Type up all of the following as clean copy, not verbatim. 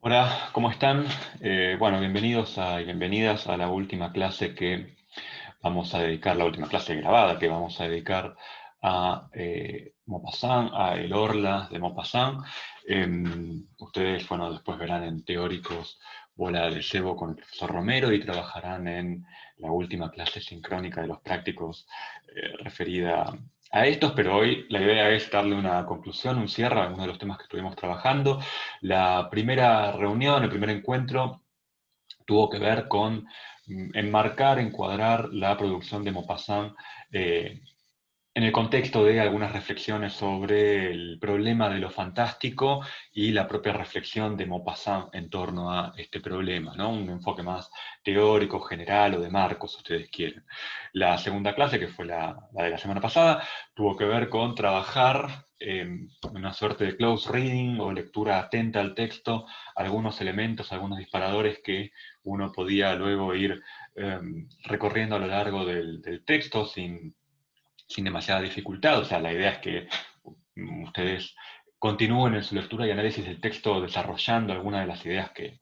Hola, ¿cómo están? Bueno, bienvenidos y bienvenidas a la última clase que vamos a dedicar, la última clase grabada que vamos a dedicar a Maupassant, a El Orla de Maupassant. Ustedes, bueno, después verán en Teóricos Bola de Cebo con el profesor Romero y trabajarán en la última clase sincrónica de los prácticos referida a estos, pero hoy la idea es darle una conclusión, un cierre a algunos de los temas que estuvimos trabajando. La primera reunión, el primer encuentro, tuvo que ver con enmarcar, encuadrar la producción de Maupassant eh, en el contexto de algunas reflexiones sobre el problema de lo fantástico y la propia reflexión de Maupassant en torno a este problema, ¿no? Un enfoque más teórico, general o de marcos, si ustedes quieren. La segunda clase, que fue la de la semana pasada, tuvo que ver con trabajar una suerte de close reading o lectura atenta al texto, algunos elementos, algunos disparadores que uno podía luego ir recorriendo a lo largo del texto sin demasiada dificultad. O sea, la idea es que ustedes continúen en su lectura y análisis del texto desarrollando algunas de las ideas que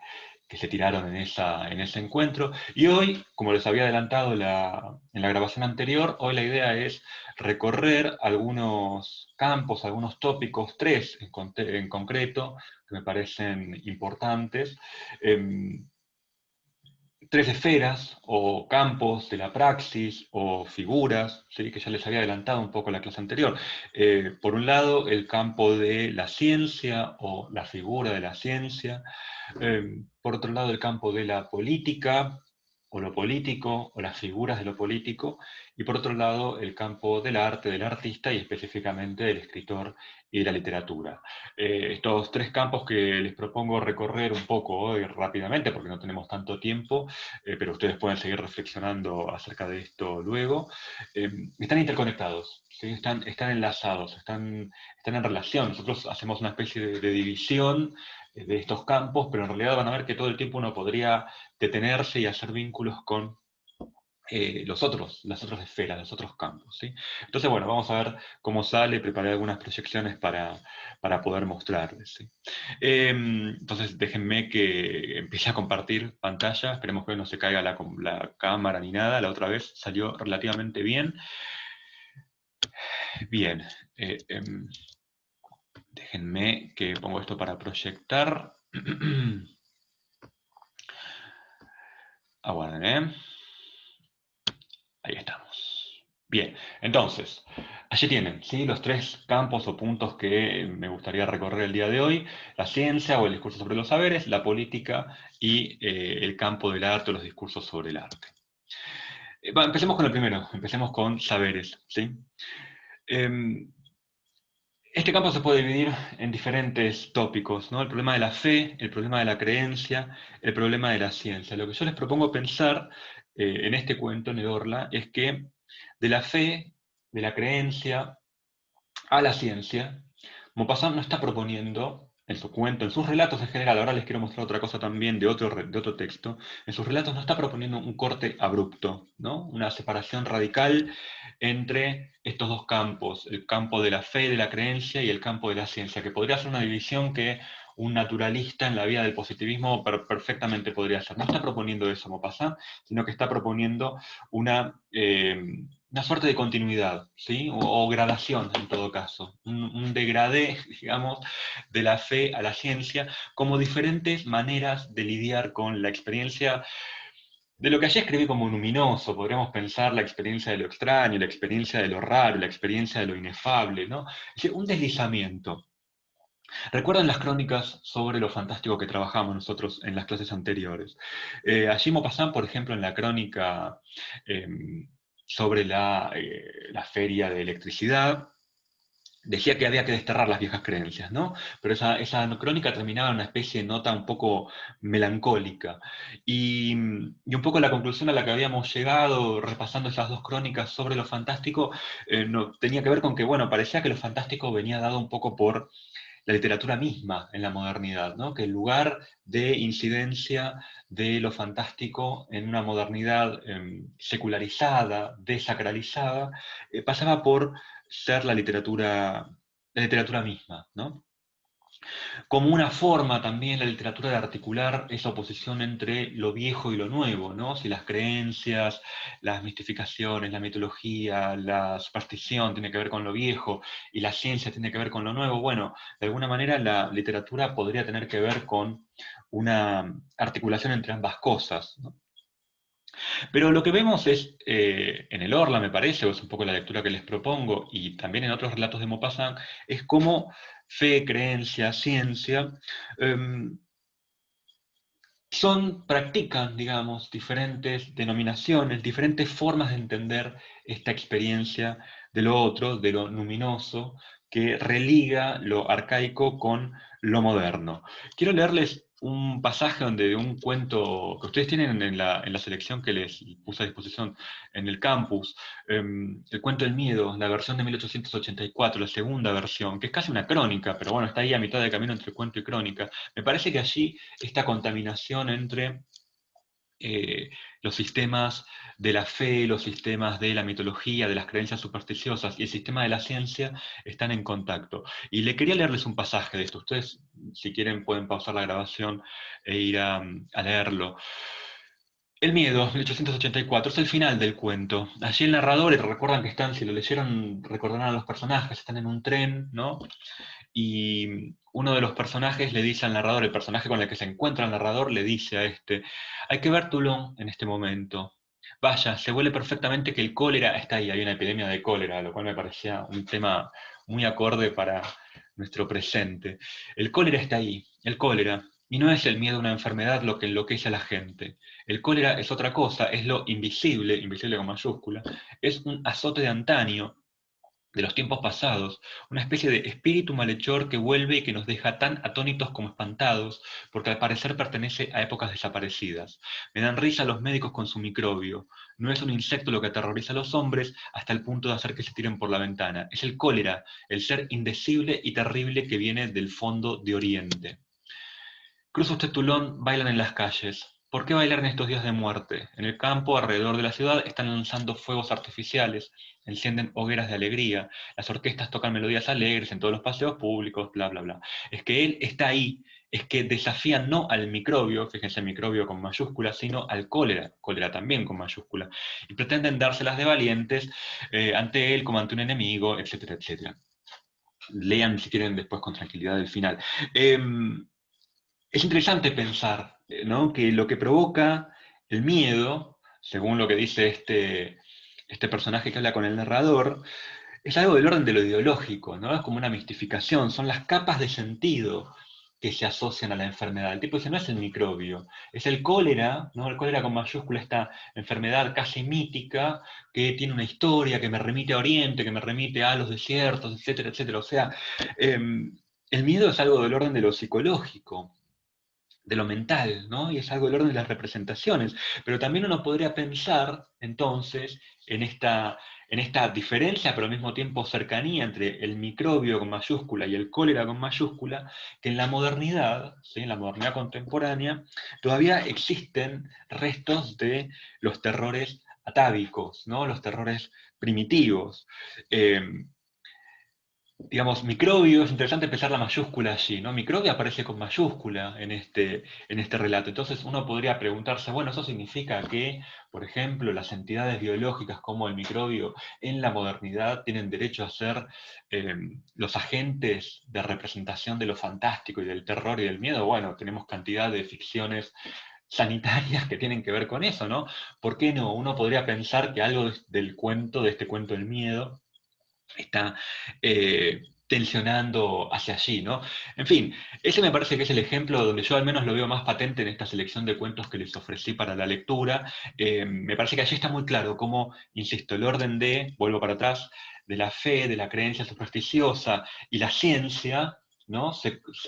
se tiraron en ese encuentro. Y hoy, como les había adelantado en la grabación anterior, hoy la idea es recorrer algunos campos, algunos tópicos, tres en concreto, que me parecen importantes. Eh, Tres esferas o campos de la praxis o figuras, ¿sí? Que ya les había adelantado un poco en la clase anterior. Por un lado, el campo de la ciencia o la figura de la ciencia. Por otro lado, el campo de la política o lo político o las figuras de lo político. Y por otro lado, el campo del arte, del artista y específicamente del escritor y de la literatura. Estos tres campos que les propongo recorrer un poco hoy rápidamente, porque no tenemos tanto tiempo, pero ustedes pueden seguir reflexionando acerca de esto luego, están interconectados, ¿sí? Están enlazados, están en relación. Nosotros hacemos una especie de división de estos campos, pero en realidad van a ver que todo el tiempo uno podría detenerse y hacer vínculos con las otras esferas, los otros campos, ¿sí? Entonces, bueno, vamos a ver cómo sale, preparé algunas proyecciones para poder mostrarles, ¿sí? Entonces, déjenme que empiece a compartir pantalla, esperemos que no se caiga la cámara ni nada, la otra vez salió relativamente bien. Bien, eh, em, déjenme que pongo esto para proyectar. Aguarden, ¿eh? Ahí estamos. Bien, entonces, allí tienen, ¿sí? Los tres campos o puntos que me gustaría recorrer el día de hoy: la ciencia o el discurso sobre los saberes, la política y el campo del arte o los discursos sobre el arte. Empecemos con el primero, empecemos con saberes, ¿sí? Em, este campo se puede dividir en diferentes tópicos, ¿no? El problema de la fe, el problema de la creencia, el problema de la ciencia. Lo que yo les propongo pensar en este cuento, en el Orla, es que de la fe, de la creencia a la ciencia, Maupassant no está proponiendo, en su cuento, en sus relatos en general, ahora les quiero mostrar otra cosa también de otro texto, en sus relatos no está proponiendo un corte abrupto, ¿no? Una separación radical entre estos dos campos, el campo de la fe, de la creencia y el campo de la ciencia, que podría ser una división que un naturalista en la vía del positivismo perfectamente podría hacer. No está proponiendo eso Maupassant, sino que está proponiendo una suerte de continuidad, ¿sí? O gradación en todo caso, un degradé, digamos, de la fe a la ciencia, como diferentes maneras de lidiar con la experiencia de lo que allí escribí como luminoso. Podríamos pensar la experiencia de lo extraño, la experiencia de lo raro, la experiencia de lo inefable, ¿no? Es decir, un deslizamiento. ¿Recuerdan las crónicas sobre lo fantástico que trabajamos nosotros en las clases anteriores? Allí Maupassant, por ejemplo, en la crónica eh, sobre la feria de electricidad, decía que había que desterrar las viejas creencias, ¿no? Pero esa crónica terminaba en una especie de nota un poco melancólica. Y un poco la conclusión a la que habíamos llegado repasando esas dos crónicas sobre lo fantástico tenía que ver con que, bueno, parecía que lo fantástico venía dado un poco por la literatura misma en la modernidad, ¿no? Que el lugar de incidencia de lo fantástico en una modernidad secularizada, desacralizada, pasaba por ser la literatura misma, ¿no? como una forma también la literatura de articular esa oposición entre lo viejo y lo nuevo, ¿no? Si las creencias, las mistificaciones, la mitología, la superstición tiene que ver con lo viejo y la ciencia tiene que ver con lo nuevo, bueno, de alguna manera la literatura podría tener que ver con una articulación entre ambas cosas, ¿no? Pero lo que vemos es, en el Orla me parece, o es un poco la lectura que les propongo, y también en otros relatos de Maupassant, es cómo fe, creencia, ciencia, em, practican, digamos, diferentes denominaciones, diferentes formas de entender esta experiencia de lo otro, de lo luminoso, que religa lo arcaico con lo moderno. Quiero leerles un pasaje donde de un cuento que ustedes tienen en la selección que les puse a disposición en el campus, el cuento del miedo, la versión de 1884, la segunda versión, que es casi una crónica, pero bueno, está ahí a mitad de camino entre cuento y crónica. Me parece que allí esta contaminación entre los sistemas de la fe, los sistemas de la mitología, de las creencias supersticiosas y el sistema de la ciencia están en contacto. Y le quería leerles un pasaje de esto. Ustedes, si quieren, pueden pausar la grabación e ir a leerlo. El miedo, 1884, es el final del cuento. Allí el narrador, y recuerdan que están, si lo leyeron, recordarán a los personajes, están en un tren, ¿no? Y uno de los personajes le dice al narrador, el personaje con el que se encuentra el narrador, le dice a este, hay que ver Toulon en este momento. Vaya, se huele perfectamente que el cólera está ahí, hay una epidemia de cólera, lo cual me parecía un tema muy acorde para nuestro presente. El cólera está ahí, el cólera, y no es el miedo a una enfermedad lo que enloquece a la gente. El cólera es otra cosa, es lo invisible, invisible con mayúscula, es un azote de antaño, de los tiempos pasados, una especie de espíritu malhechor que vuelve y que nos deja tan atónitos como espantados, porque al parecer pertenece a épocas desaparecidas. Me dan risa los médicos con su microbio. No es un insecto lo que aterroriza a los hombres hasta el punto de hacer que se tiren por la ventana. Es el cólera, el ser indecible y terrible que viene del fondo de Oriente. Cruza usted Toulon, bailan en las calles. ¿Por qué bailar en estos días de muerte? En el campo, alrededor de la ciudad, están lanzando fuegos artificiales, encienden hogueras de alegría, las orquestas tocan melodías alegres en todos los paseos públicos, bla, bla, bla. Es que él está ahí, es que desafían no al microbio, fíjense microbio con mayúscula, sino al cólera, cólera también con mayúscula, y pretenden dárselas de valientes ante él como ante un enemigo, etcétera, etcétera. Lean si quieren después con tranquilidad el final. Es interesante pensar, ¿no? Que lo que provoca el miedo, según lo que dice este personaje que habla con el narrador, es algo del orden de lo ideológico, ¿no? Es como una mistificación, son las capas de sentido que se asocian a la enfermedad. El tipo dice, no es el microbio, es el cólera, ¿no? El cólera con mayúscula, esta enfermedad casi mítica, que tiene una historia, que me remite a Oriente, que me remite a los desiertos, etcétera, etcétera. O sea, el miedo es algo del orden de lo psicológico, de lo mental, ¿no? Y es algo del orden de las representaciones. Pero también uno podría pensar, entonces, en esta diferencia, pero al mismo tiempo cercanía entre el microbio con mayúscula y el cólera con mayúscula, que en la modernidad, ¿sí? En la modernidad contemporánea, todavía existen restos de los terrores atávicos, ¿no? Los terrores primitivos. Eh, digamos, microbio, es interesante empezar la mayúscula allí, ¿no? Microbio aparece con mayúscula en este relato. Entonces uno podría preguntarse, bueno, eso significa que, por ejemplo, las entidades biológicas como el microbio en la modernidad tienen derecho a ser los agentes de representación de lo fantástico y del terror y del miedo. Bueno, tenemos cantidad de ficciones sanitarias que tienen que ver con eso, ¿no? ¿Por qué no? Uno podría pensar que algo del cuento, de este cuento del miedo, está tensionando hacia allí, ¿no? En fin, ese me parece que es el ejemplo donde yo al menos lo veo más patente en esta selección de cuentos que les ofrecí para la lectura. Me parece que allí está muy claro cómo, insisto, el orden de, vuelvo para atrás, de la fe, de la creencia supersticiosa y la ciencia, ¿no?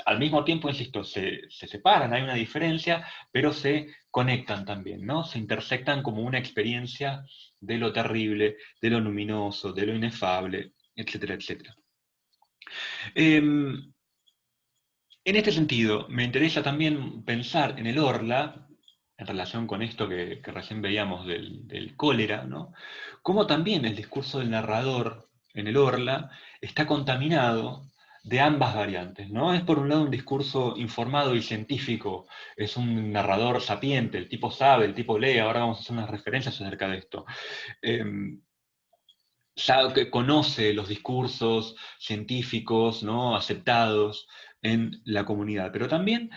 Al mismo tiempo, insisto, se separan, hay una diferencia, pero se conectan también, ¿no? Se intersectan como una experiencia de lo terrible, de lo luminoso, de lo inefable, etcétera, etcétera. En este sentido, me interesa también pensar en el Orla, en relación con esto que recién veíamos del cólera, ¿no? Cómo también el discurso del narrador en el Orla está contaminado de ambas variantes, ¿no? Es por un lado un discurso informado y científico, es un narrador sapiente, el tipo sabe, el tipo lee, ahora vamos a hacer unas referencias acerca de esto. Sabe, que conoce los discursos científicos, ¿no? Aceptados en la comunidad, pero también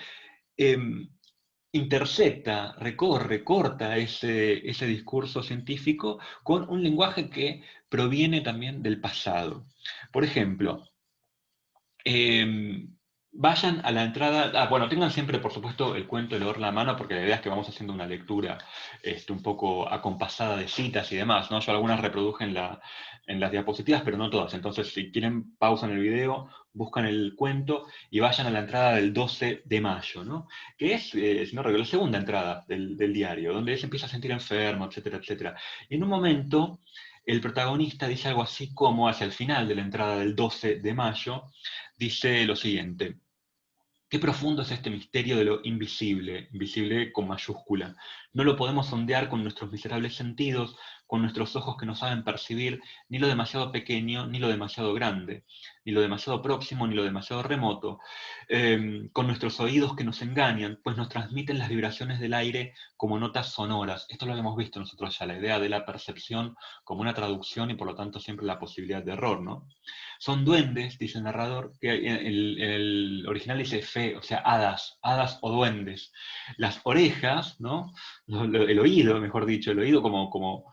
intercepta, recorre, corta ese discurso científico con un lenguaje que proviene también del pasado. Por ejemplo, vayan a la entrada, bueno, tengan siempre, por supuesto, el cuento de leer la mano, porque la idea es que vamos haciendo una lectura un poco acompasada de citas y demás, ¿no? Yo algunas reproduje en las diapositivas, pero no todas. Entonces, si quieren, pausan el video, buscan el cuento y vayan a la entrada del 12 de mayo, ¿no? Que es, si no recuerdo, la segunda entrada del diario, donde él se empieza a sentir enfermo, etcétera, etcétera. Y en un momento, el protagonista dice algo así como, hacia el final de la entrada del 12 de mayo, dice lo siguiente: qué profundo es este misterio de lo invisible, invisible con mayúscula. No lo podemos sondear con nuestros miserables sentidos, con nuestros ojos que no saben percibir ni lo demasiado pequeño, ni lo demasiado grande, ni lo demasiado próximo, ni lo demasiado remoto, con nuestros oídos que nos engañan, pues nos transmiten las vibraciones del aire como notas sonoras. Esto lo habíamos visto nosotros ya, la idea de la percepción como una traducción y por lo tanto siempre la posibilidad de error, ¿no? Son duendes, dice el narrador, que en el original dice fe, o sea, hadas, hadas o duendes. Las orejas, ¿no? El oído, mejor dicho, el oído como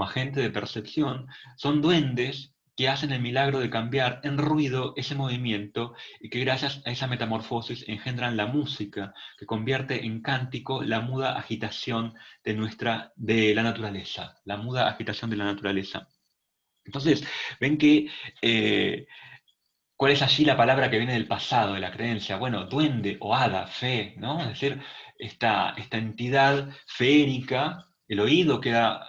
agente de percepción, son duendes que hacen el milagro de cambiar en ruido ese movimiento y que gracias a esa metamorfosis engendran la música que convierte en cántico la muda agitación de la naturaleza, la muda agitación de la naturaleza. Entonces, ven que ¿cuál es allí la palabra que viene del pasado, de la creencia? Bueno, duende o hada, fe, ¿no? Es decir, esta entidad feérica, el oído queda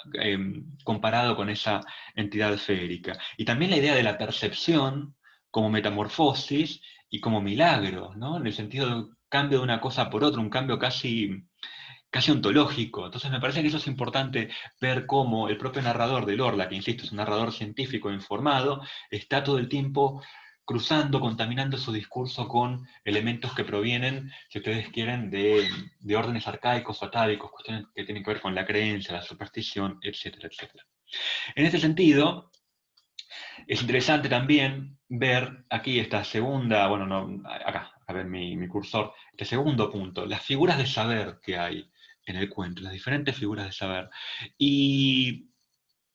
comparado con esa entidad feérica. Y también la idea de la percepción como metamorfosis y como milagro, ¿no? En el sentido de un cambio de una cosa por otra, un cambio casi ontológico. Entonces me parece que eso es importante ver cómo el propio narrador del Orla, que insisto es un narrador científico informado, está todo el tiempo cruzando, contaminando su discurso con elementos que provienen, si ustedes quieren, de órdenes arcaicos o atávicos, cuestiones que tienen que ver con la creencia, la superstición, etcétera, etcétera. En este sentido, es interesante también ver aquí esta segunda, bueno, no, acá, a ver mi cursor, este segundo punto, las figuras de saber que hay en el cuento, las diferentes figuras de saber. Y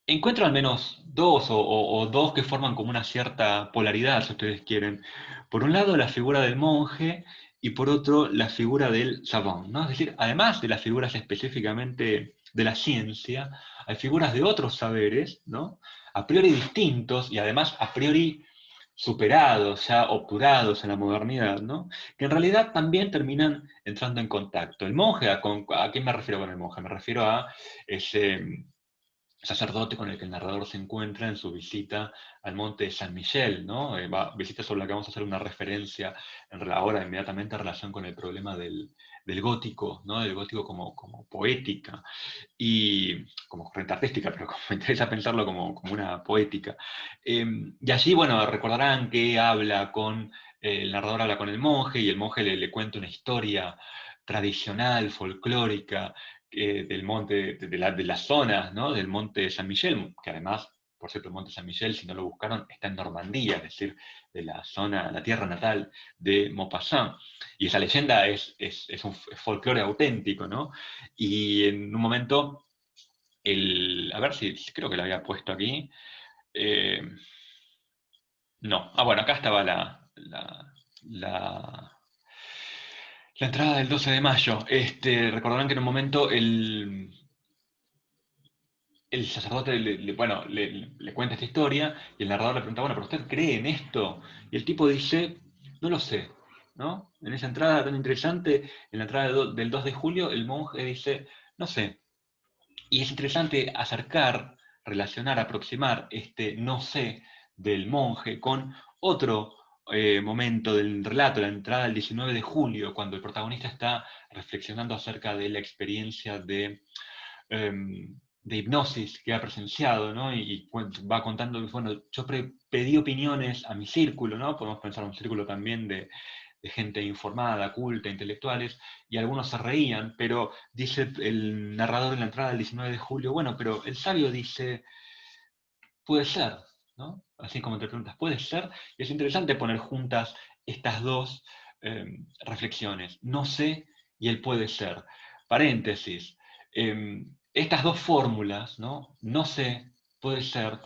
encuentro al menos dos o dos que forman como una cierta polaridad, si ustedes quieren. Por un lado, la figura del monje y por otro, la figura del savant, ¿no? Es decir, además de las figuras específicamente de la ciencia, hay figuras de otros saberes, ¿no? A priori distintos y además a priori superados, ya obturados en la modernidad, ¿no? Que en realidad también terminan entrando en contacto. El monje, ¿a quién me refiero con el monje? Me refiero a ese sacerdote con el que el narrador se encuentra en su visita al monte de San Miguel, ¿no? Visita sobre la que vamos a hacer una referencia ahora inmediatamente en relación con el problema del gótico, ¿no? Del gótico como poética y como corriente artística, pero como me interesa pensarlo como una poética. Y allí, bueno, recordarán que el narrador habla con el monje y el monje le cuenta una historia tradicional, folclórica, del monte, de las zonas, ¿no? Del monte San Miguel, que además, por cierto, el monte San Miguel, si no lo buscaron, está en Normandía, es decir, de la zona, la tierra natal de Maupassant. Y esa leyenda es un folclore auténtico, ¿no? Y en un momento, a ver si creo que lo había puesto aquí. eh, no, bueno, acá estaba la, la entrada del 12 de mayo. Recordarán que en un momento el sacerdote bueno, le cuenta esta historia y el narrador le pregunta, bueno, ¿pero usted cree en esto? Y el tipo dice, no lo sé, ¿no? En esa entrada tan interesante, en la entrada del 2 de julio, el monje dice, no sé. Y es interesante relacionar, aproximar este no sé del monje con otro momento del relato, la entrada del 19 de julio, cuando el protagonista está reflexionando acerca de la experiencia de de hipnosis que ha presenciado, ¿no? Y va contando, bueno, yo pedí opiniones a mi círculo, ¿no? Podemos pensar un círculo también de gente informada, culta, intelectuales, y algunos se reían, pero dice el narrador en la entrada del 19 de julio, bueno, pero el sabio dice, puede ser, ¿no? Así como te preguntas, puede ser, y es interesante poner juntas estas dos reflexiones, no sé y el puede ser. Paréntesis, estas dos fórmulas, ¿no? No sé, puede ser,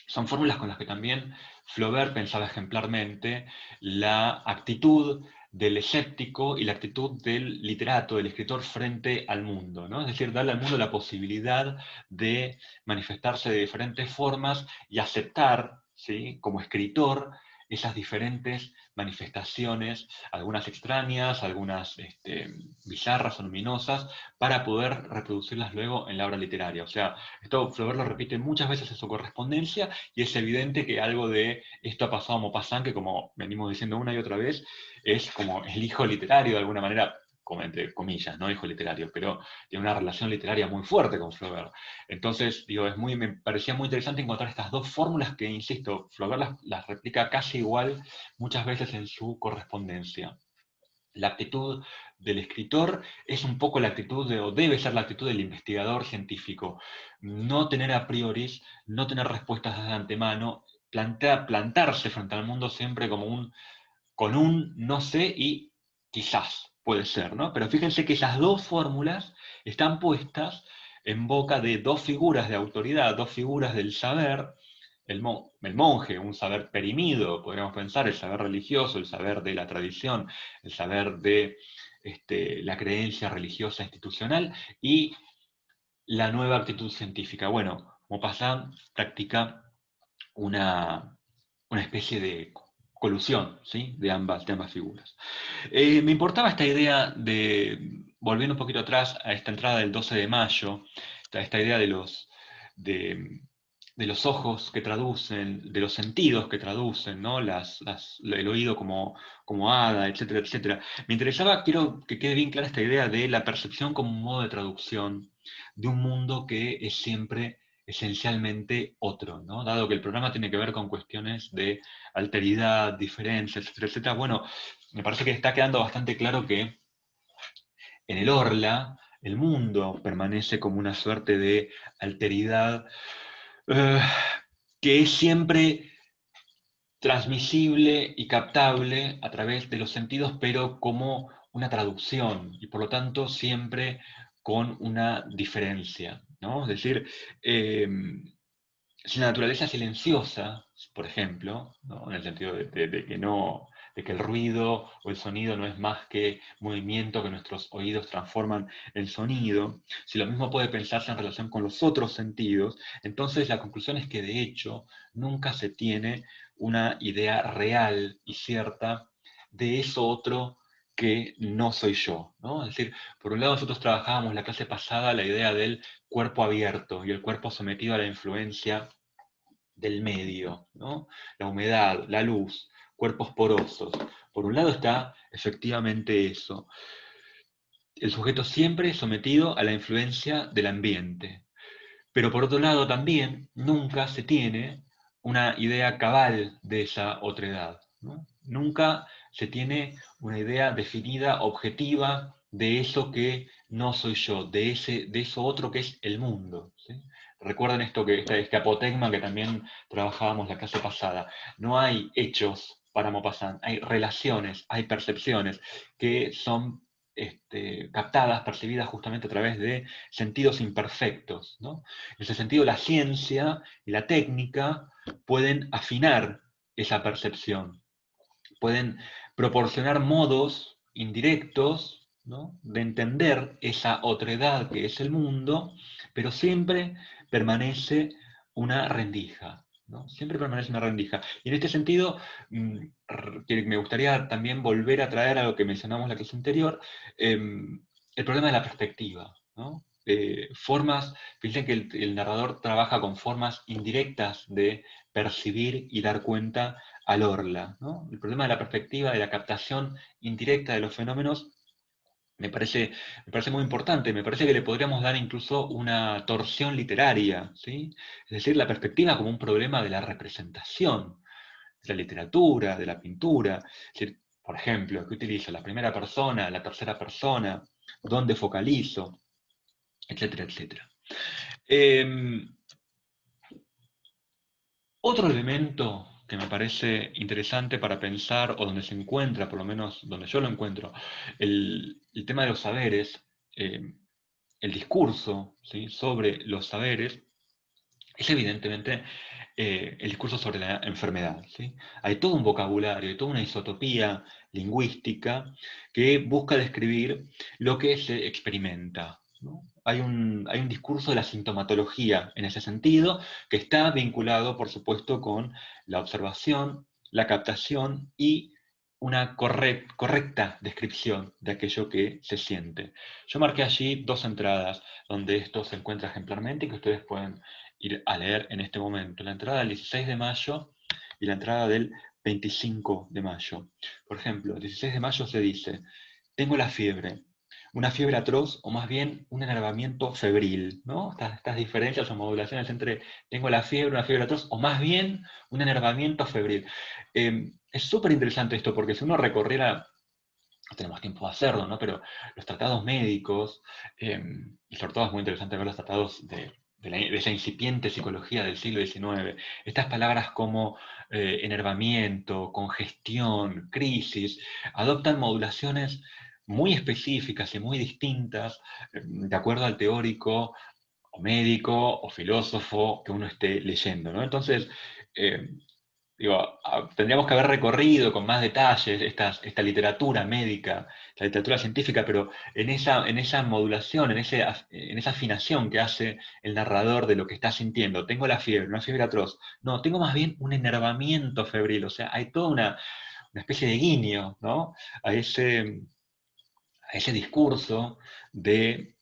son fórmulas con las que también Flaubert pensaba ejemplarmente la actitud del escéptico y la actitud del literato, del escritor frente al mundo, ¿no? Es decir, darle al mundo la posibilidad de manifestarse de diferentes formas y aceptar, ¿sí?, como escritor, esas diferentes manifestaciones, algunas extrañas, algunas bizarras o luminosas, para poder reproducirlas luego en la obra literaria. O sea, esto Flaubert lo repite muchas veces en su correspondencia, y es evidente que algo de esto ha pasado a Maupassant, que como venimos diciendo una y otra vez, es como el hijo literario de alguna manera, como entre comillas, no hijo literario, pero tiene una relación literaria muy fuerte con Flaubert. Entonces, digo, me parecía muy interesante encontrar estas dos fórmulas que, insisto, Flaubert las replica casi igual muchas veces en su correspondencia. La actitud del escritor es un poco la actitud o debe ser la actitud del investigador científico. No tener a priori, no tener respuestas de antemano, plantarse frente al mundo siempre con un no sé y quizás puede ser, ¿no? Pero fíjense que esas dos fórmulas están puestas en boca de dos figuras de autoridad, dos figuras del saber, el monje, un saber perimido, podríamos pensar, el saber religioso, el saber de la tradición, el saber de la creencia religiosa institucional, y la nueva actitud científica. Bueno, Maupassant practica una, una especie de colusión, ¿sí?, de ambas figuras. Me importaba esta idea volviendo un poquito atrás a esta entrada del 12 de mayo, esta idea de, de los ojos que traducen, de los sentidos que traducen, ¿no? El oído como hada, etcétera, etcétera. Me interesaba, quiero que quede bien clara esta idea de la percepción como un modo de traducción de un mundo que es siempre esencialmente otro, ¿no? Dado que el programa tiene que ver con cuestiones de alteridad, diferencia, etcétera, etcétera. Bueno, me parece que está quedando bastante claro que en el Orla el mundo permanece como una suerte de alteridad eh, que es siempre transmisible y captable a través de los sentidos, pero como una traducción, y por lo tanto siempre con una diferencia, ¿no? Es decir, si la naturaleza silenciosa, por ejemplo, ¿no?, en el sentido de que no, de que el ruido o el sonido no es más que movimiento que nuestros oídos transforman en sonido, si lo mismo puede pensarse en relación con los otros sentidos, entonces la conclusión es que de hecho nunca se tiene una idea real y cierta de eso otro que no soy yo, ¿no? Es decir, por un lado nosotros trabajábamos la clase pasada la idea del cuerpo abierto y el cuerpo sometido a la influencia del medio, ¿no? La humedad, la luz, cuerpos porosos. Por un lado está efectivamente eso. El sujeto siempre sometido a la influencia del ambiente. Pero por otro lado también nunca se tiene una idea cabal de esa otredad, ¿no? Nunca se tiene una idea definida, objetiva, de eso que no soy yo, de eso otro que es el mundo, ¿sí? Recuerden esto este apotegma que también trabajábamos la clase pasada. No hay hechos para Maupassant, hay relaciones, hay percepciones que son captadas, percibidas justamente a través de sentidos imperfectos, ¿no? En ese sentido, la ciencia y la técnica pueden afinar esa percepción, pueden proporcionar modos indirectos, ¿no?, de entender esa otredad que es el mundo, pero siempre permanece una rendija, ¿no? Siempre permanece una rendija. Y en este sentido, me gustaría también volver a traer a lo que mencionamos en la clase anterior, el problema de la perspectiva, ¿no? Fíjense que el narrador trabaja con formas indirectas de percibir y dar cuenta al Orla, ¿no? El problema de la perspectiva, de la captación indirecta de los fenómenos, me parece muy importante, me parece que le podríamos dar incluso una torsión literaria, ¿sí? Es decir, la perspectiva como un problema de la representación, de la literatura, de la pintura. Es decir, por ejemplo, ¿qué utilizo? La primera persona, la tercera persona, dónde focalizo, etcétera, etcétera. Otro elemento que me parece interesante para pensar, o donde se encuentra, por lo menos donde yo lo encuentro, el tema de los saberes, eh, el discurso, ¿sí?, sobre los saberes, es evidentemente el discurso sobre la enfermedad, ¿sí? Hay todo un vocabulario, hay toda una isotopía lingüística que busca describir lo que se experimenta, ¿no? Hay un discurso de la sintomatología en ese sentido, que está vinculado, por supuesto, con la observación, la captación y una correcta descripción de aquello que se siente. Yo marqué allí dos entradas donde esto se encuentra ejemplarmente y que ustedes pueden ir a leer en este momento. La entrada del 16 de mayo y la entrada del 25 de mayo. Por ejemplo, el 16 de mayo se dice: tengo la fiebre, una fiebre atroz o más bien un enervamiento febril, ¿no? Estas diferencias o modulaciones entre tengo la fiebre, una fiebre atroz o más bien un enervamiento febril. Es súper interesante esto porque si uno recorriera, no tenemos tiempo de hacerlo, ¿no?, pero los tratados médicos, y sobre todo es muy interesante ver los tratados de esa incipiente psicología del siglo XIX, estas palabras como enervamiento, congestión, crisis, adoptan modulaciones muy específicas y muy distintas de acuerdo al teórico o médico o filósofo que uno esté leyendo, ¿no? Entonces, eh, digo, tendríamos que haber recorrido con más detalles esta literatura médica, la literatura científica, pero en esa modulación, en esa afinación que hace el narrador de lo que está sintiendo. Tengo la fiebre, una fiebre atroz. No, tengo más bien un enervamiento febril. O sea, hay toda una especie de guiño, ¿no?, a ese discurso de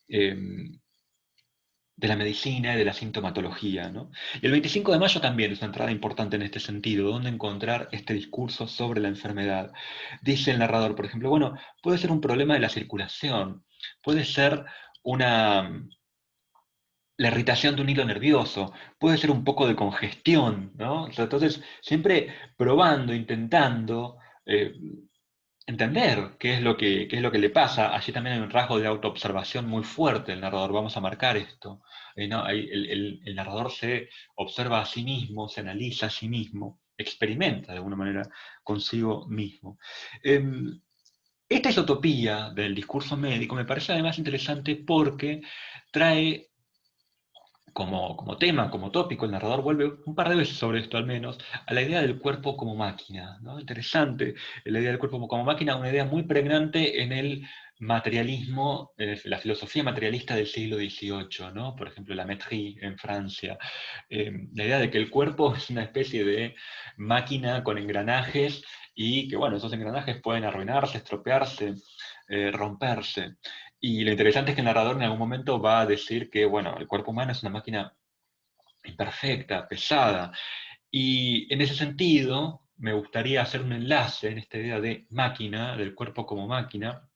la medicina y de la sintomatología, ¿no? Y el 25 de mayo también es una entrada importante en este sentido, donde encontrar este discurso sobre la enfermedad. Dice el narrador, por ejemplo, bueno, puede ser un problema de la circulación, puede ser una, la irritación de un hilo nervioso, puede ser un poco de congestión, ¿no? O sea, entonces, siempre probando, intentando entender qué es lo que le pasa. Allí también hay un rasgo de autoobservación muy fuerte del narrador, vamos a marcar esto. ¿No? El narrador se observa a sí mismo, se analiza a sí mismo, experimenta de alguna manera consigo mismo. Esta isotopía del discurso médico me parece además interesante porque trae como tema, como tópico, el narrador vuelve un par de veces sobre esto al menos, a la idea del cuerpo como máquina, ¿no? Interesante la idea del cuerpo como máquina, una idea muy pregnante en el materialismo, la filosofía materialista del siglo XVIII, ¿no? Por ejemplo, la Métrie en Francia. La idea de que el cuerpo es una especie de máquina con engranajes y que, bueno, esos engranajes pueden arruinarse, estropearse, romperse. Y lo interesante es que el narrador en algún momento va a decir que, bueno, el cuerpo humano es una máquina imperfecta, pesada, y en ese sentido me gustaría hacer un enlace en esta idea de máquina, del cuerpo como máquina,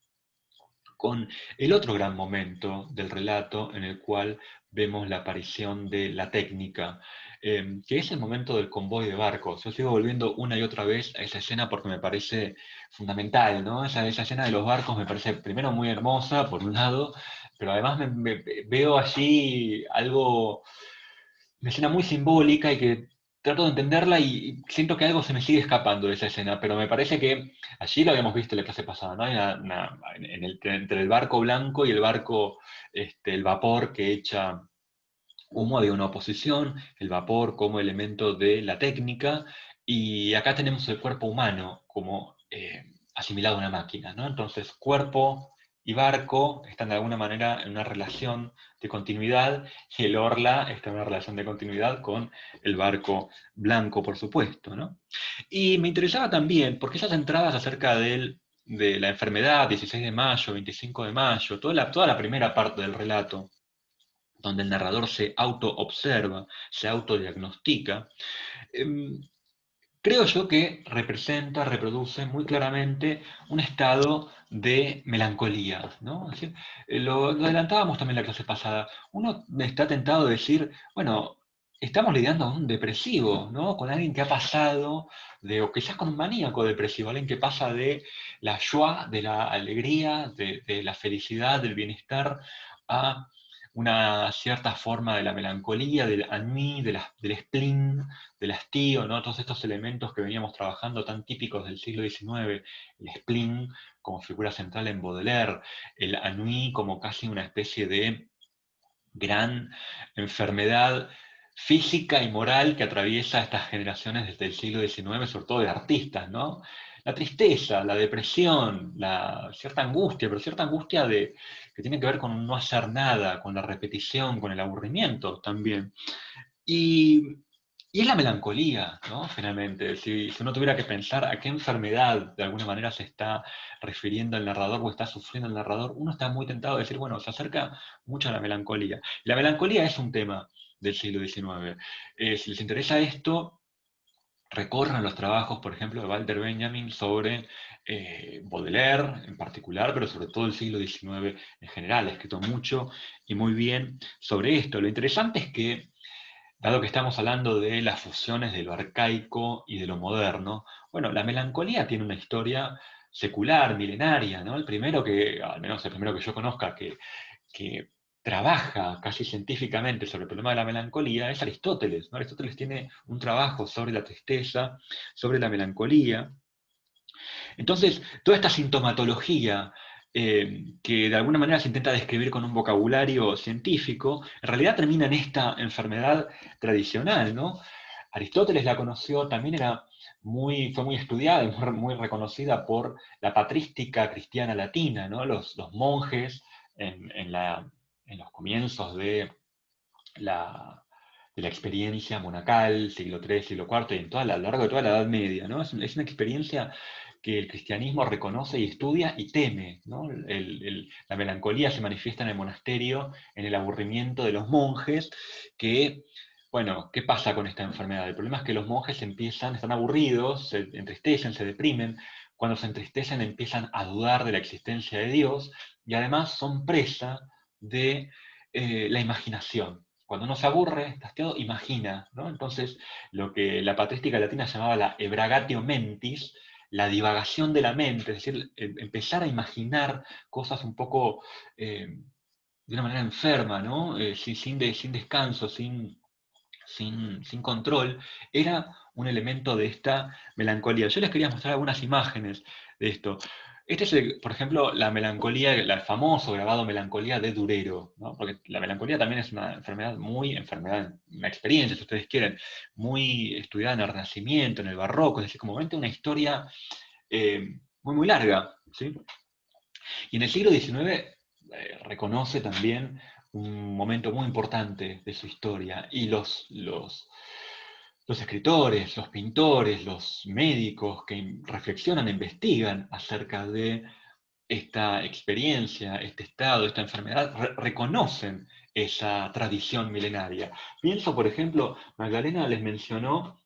con el otro gran momento del relato en el cual vemos la aparición de la técnica, que es el momento del convoy de barcos. Yo sigo volviendo una y otra vez a esa escena porque me parece fundamental, ¿no? Esa escena de los barcos me parece primero muy hermosa, por un lado, pero además veo allí algo, una escena muy simbólica y que trato de entenderla y siento que algo se me sigue escapando de esa escena, pero me parece que allí lo habíamos visto en la clase pasada, ¿no? Hay entre el barco blanco y el barco, el vapor que echa humo, había una oposición, el vapor como elemento de la técnica, y acá tenemos el cuerpo humano como asimilado a una máquina, ¿no? Entonces, cuerpo y barco están de alguna manera en una relación de continuidad, y el orla está en una relación de continuidad con el barco blanco, por supuesto, ¿no? Y me interesaba también, porque esas entradas acerca de la enfermedad, 16 de mayo, 25 de mayo, toda la primera parte del relato, donde el narrador se auto-observa, se autodiagnostica, creo yo que representa, reproduce muy claramente un estado de melancolía, ¿no? Es decir, lo adelantábamos también en la clase pasada. Uno está tentado de decir, bueno, estamos lidiando con un depresivo, ¿no? Con alguien que ha pasado o quizás con un maníaco depresivo, alguien que pasa de la joie, de la alegría, de la felicidad, del bienestar, a una cierta forma de la melancolía, del ennui, del spleen, del hastío, ¿no? Todos estos elementos que veníamos trabajando tan típicos del siglo XIX, el spleen como figura central en Baudelaire, el ennui como casi una especie de gran enfermedad física y moral que atraviesa estas generaciones desde el siglo XIX, sobre todo de artistas, ¿no? La tristeza, la depresión, la cierta angustia, pero cierta angustia que tiene que ver con un no hacer nada, con la repetición, con el aburrimiento también. Y, y es la melancolía, ¿no? Finalmente, si uno tuviera que pensar a qué enfermedad de alguna manera se está refiriendo el narrador o está sufriendo el narrador, uno está muy tentado de decir, bueno, se acerca mucho a la melancolía. La melancolía es un tema del siglo XIX. Si les interesa esto, recorran los trabajos, por ejemplo, de Walter Benjamin sobre Baudelaire en particular, pero sobre todo el siglo XIX en general. Ha escrito mucho y muy bien sobre esto. Lo interesante es que dado que estamos hablando de las fusiones de lo arcaico y de lo moderno, bueno, la melancolía tiene una historia secular, milenaria, ¿no? El primero que, al menos el primero que yo conozca, que trabaja casi científicamente sobre el problema de la melancolía es Aristóteles, ¿no? Aristóteles tiene un trabajo sobre la tristeza, sobre la melancolía. Entonces, toda esta sintomatología que de alguna manera se intenta describir con un vocabulario científico, en realidad termina en esta enfermedad tradicional, ¿no? Aristóteles la conoció, también fue muy estudiada y muy reconocida por la patrística cristiana latina, ¿no? Los monjes en los comienzos la, de la experiencia monacal, siglo III, siglo IV, y a lo largo de toda la Edad Media, ¿no? Es una experiencia que el cristianismo reconoce y estudia y teme, ¿no? La melancolía se manifiesta en el monasterio, en el aburrimiento de los monjes, que, bueno, ¿qué pasa con esta enfermedad? El problema es que los monjes están aburridos, se entristecen, se deprimen, cuando se entristecen empiezan a dudar de la existencia de Dios, y además son presa de la imaginación. Cuando uno se aburre, está hastiado, imagina, ¿no? Entonces, lo que la patrística latina llamaba la ebragatio mentis, la divagación de la mente, es decir, empezar a imaginar cosas un poco de una manera enferma, ¿no? Sin descanso, sin control, era un elemento de esta melancolía. Yo les quería mostrar algunas imágenes de esto. Este es, por ejemplo, la melancolía, el famoso grabado Melancolía de Durero, ¿no? Porque la melancolía también es una una experiencia, si ustedes quieren, muy estudiada en el Renacimiento, en el Barroco, es decir, como ven, una historia muy larga, ¿sí? Y en el siglo XIX reconoce también un momento muy importante de su historia, y los escritores, los pintores, los médicos que reflexionan, investigan acerca de esta experiencia, este estado, esta enfermedad, reconocen esa tradición milenaria. Pienso, por ejemplo, Magdalena les mencionó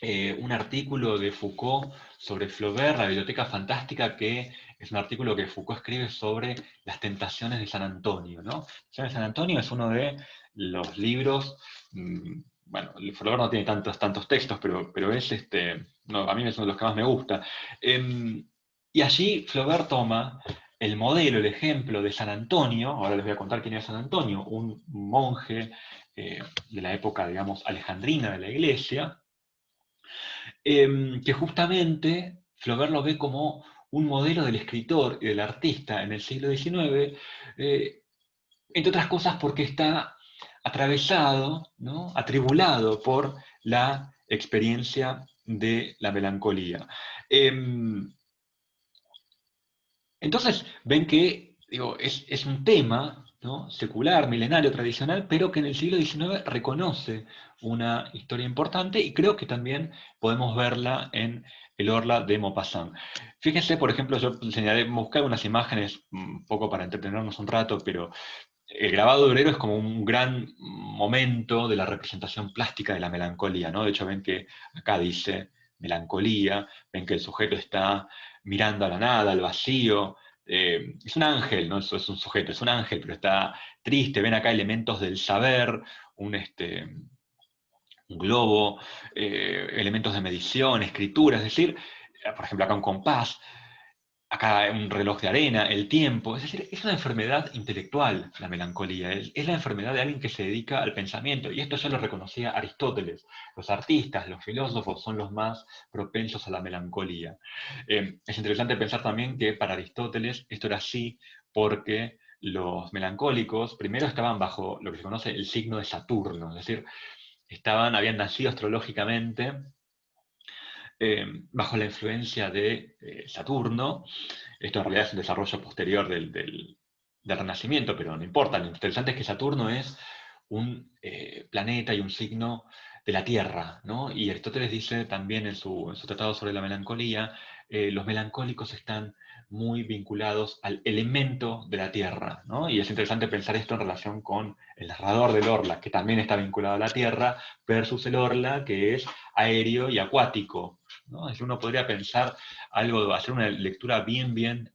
un artículo de Foucault sobre Flaubert, la biblioteca fantástica, que es un artículo que Foucault escribe sobre las tentaciones de San Antonio, ¿no? Las tentaciones de San Antonio es uno de los libros, bueno, Flaubert no tiene tantos textos, pero es no, a mí es uno de los que más me gusta. Y allí Flaubert toma el modelo, el ejemplo de San Antonio, ahora les voy a contar quién es San Antonio, un monje de la época, digamos, alejandrina de la iglesia, que justamente Flaubert lo ve como un modelo del escritor y del artista en el siglo XIX, eh, entre otras cosas porque está atravesado, ¿no? Atribulado por la experiencia de la melancolía. Entonces, ven que digo, es un tema, ¿no? Secular, milenario, tradicional, pero que en el siglo XIX reconoce una historia importante, y creo que también podemos verla en el Orla de Maupassant. Fíjense, por ejemplo, yo señalé, busqué unas imágenes un poco para entretenernos un rato, pero el grabado de Obrero es como un gran momento de la representación plástica de la melancolía, ¿no? De hecho, ven que acá dice melancolía, ven que el sujeto está mirando a la nada, al vacío. Es un ángel, no es un sujeto, es un ángel, pero está triste. Ven acá elementos del saber, un globo, elementos de medición, escritura, es decir, por ejemplo, acá un compás, acá un reloj de arena, el tiempo, es decir, es una enfermedad intelectual la melancolía, es la enfermedad de alguien que se dedica al pensamiento, y esto ya lo reconocía Aristóteles. Los artistas, los filósofos son los más propensos a la melancolía. Es interesante pensar también que para Aristóteles esto era así porque los melancólicos primero estaban bajo lo que se conoce el signo de Saturno, es decir, habían nacido astrológicamente bajo la influencia de Saturno. Esto en realidad es un desarrollo posterior del Renacimiento, pero no importa. Lo interesante es que Saturno es un planeta y un signo de la Tierra, ¿no? Y Aristóteles dice también en su tratado sobre la melancolía, los melancólicos están muy vinculados al elemento de la Tierra, ¿no? Y es interesante pensar esto en relación con el narrador del Orla, que también está vinculado a la Tierra, versus el Orla, que es aéreo y acuático, ¿no? Es decir, uno podría pensar algo, hacer una lectura bien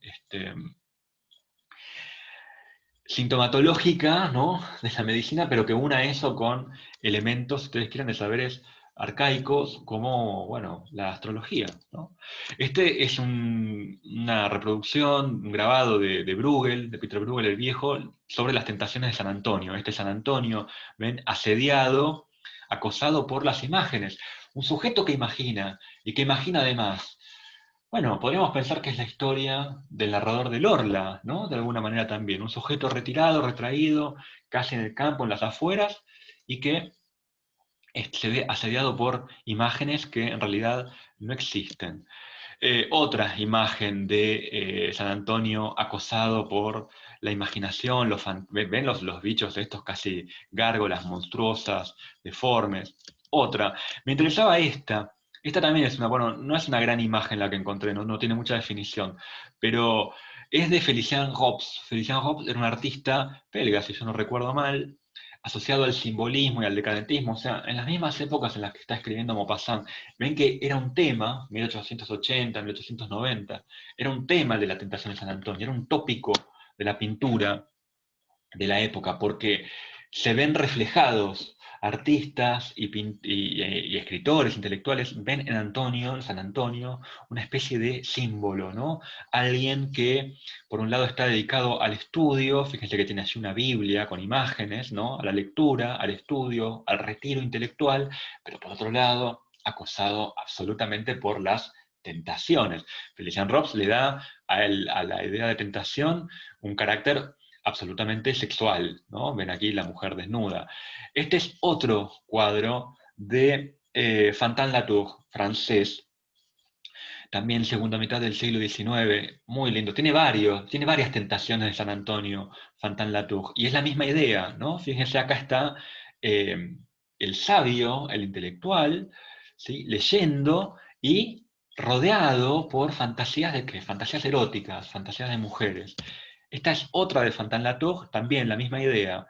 sintomatológica, ¿no?, de la medicina, pero que una eso con elementos, si ustedes quieren, de saberes arcaicos, como, bueno, la astrología, ¿no? Este es una reproducción, un grabado de Bruegel, de Peter Bruegel el Viejo, sobre las tentaciones de San Antonio. Este San Antonio, ven, asediado, acosado por las imágenes. Un sujeto que imagina, y que imagina además. Bueno, podríamos pensar que es la historia del narrador del Orla, ¿no? De alguna manera también. Un sujeto retirado, retraído, casi en el campo, en las afueras, y que se ve asediado por imágenes que en realidad no existen. Otra imagen de San Antonio acosado por la imaginación, ven los bichos estos casi gárgolas monstruosas, deformes. Otra, me interesaba esta también es bueno, no es una gran imagen la que encontré, no tiene mucha definición, pero es de Felician Hobbes. Felician Hobbes era un artista belga, si yo no recuerdo mal, asociado al simbolismo y al decadentismo, o sea, en las mismas épocas en las que está escribiendo Maupassant. Ven que era un tema, 1880, 1890, era un tema de la tentación de San Antonio, era un tópico de la pintura de la época, porque se ven reflejados artistas y escritores, intelectuales, ven en San Antonio, una especie de símbolo, ¿no? Alguien que, por un lado, está dedicado al estudio, fíjense que tiene así una Biblia con imágenes, ¿no? A la lectura, al estudio, al retiro intelectual, pero por otro lado, acosado absolutamente por las tentaciones. Felician Hobbes le da a la idea de tentación un carácter absolutamente sexual, ¿no? Ven aquí la mujer desnuda. Este es otro cuadro de Fantin-Latour, francés, también segunda mitad del siglo XIX, muy lindo. Tiene varias tentaciones de San Antonio, Fantin-Latour, y es la misma idea, ¿no? Fíjense, acá está eh, el sabio, el intelectual, ¿sí?, leyendo y rodeado por fantasías fantasías eróticas, fantasías de mujeres. Esta es otra de Fantin-Latour, también la misma idea.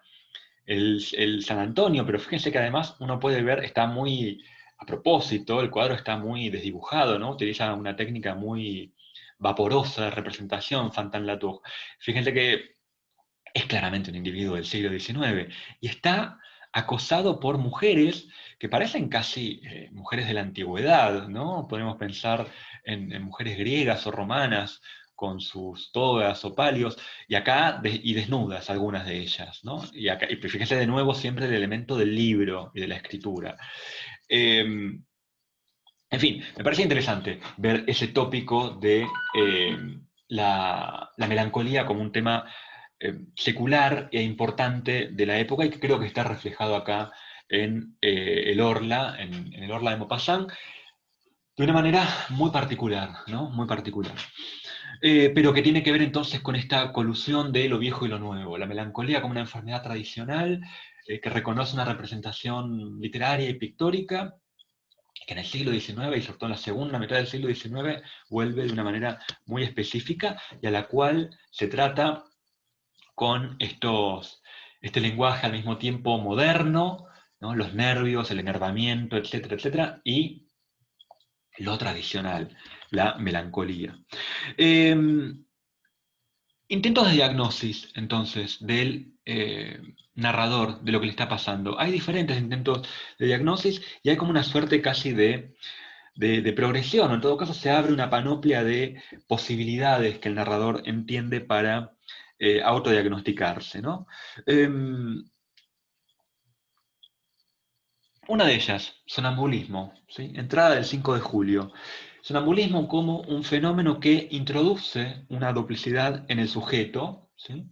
El San Antonio, pero fíjense que además uno puede ver, está muy a propósito, el cuadro está muy desdibujado, ¿no? Utiliza una técnica muy vaporosa de representación, Fantin-Latour. Fíjense que es claramente un individuo del siglo XIX y está acosado por mujeres que parecen casi mujeres de la antigüedad, ¿no? Podemos pensar en mujeres griegas o romanas con sus togas o palios, y acá y desnudas algunas de ellas, ¿no? Y fíjense de nuevo siempre el elemento del libro y de la escritura. En fin, me parece interesante ver ese tópico de la melancolía como un tema secular e importante de la época, y que creo que está reflejado acá en el Orla, en el Orla de Maupassant, de una manera muy particular, ¿no? Muy particular. Pero que tiene que ver entonces con esta colusión de lo viejo y lo nuevo, la melancolía como una enfermedad tradicional que reconoce una representación literaria y pictórica, que en el siglo XIX, y sobre todo en la segunda mitad del siglo XIX, vuelve de una manera muy específica, y a la cual se trata con este lenguaje al mismo tiempo moderno, ¿no? Los nervios, el enervamiento, etcétera, etcétera, y lo tradicional. la melancolía. Intentos de diagnosis, entonces, del narrador, de lo que le está pasando. Hay diferentes intentos de diagnosis y hay como una suerte casi de progresión, o en todo caso se abre una panoplia de posibilidades que el narrador entiende para autodiagnosticarse, ¿no? Una de ellas, sonambulismo, ¿sí? Entrada del 5 de julio. Sonambulismo como un fenómeno que introduce una duplicidad en el sujeto, ¿sí?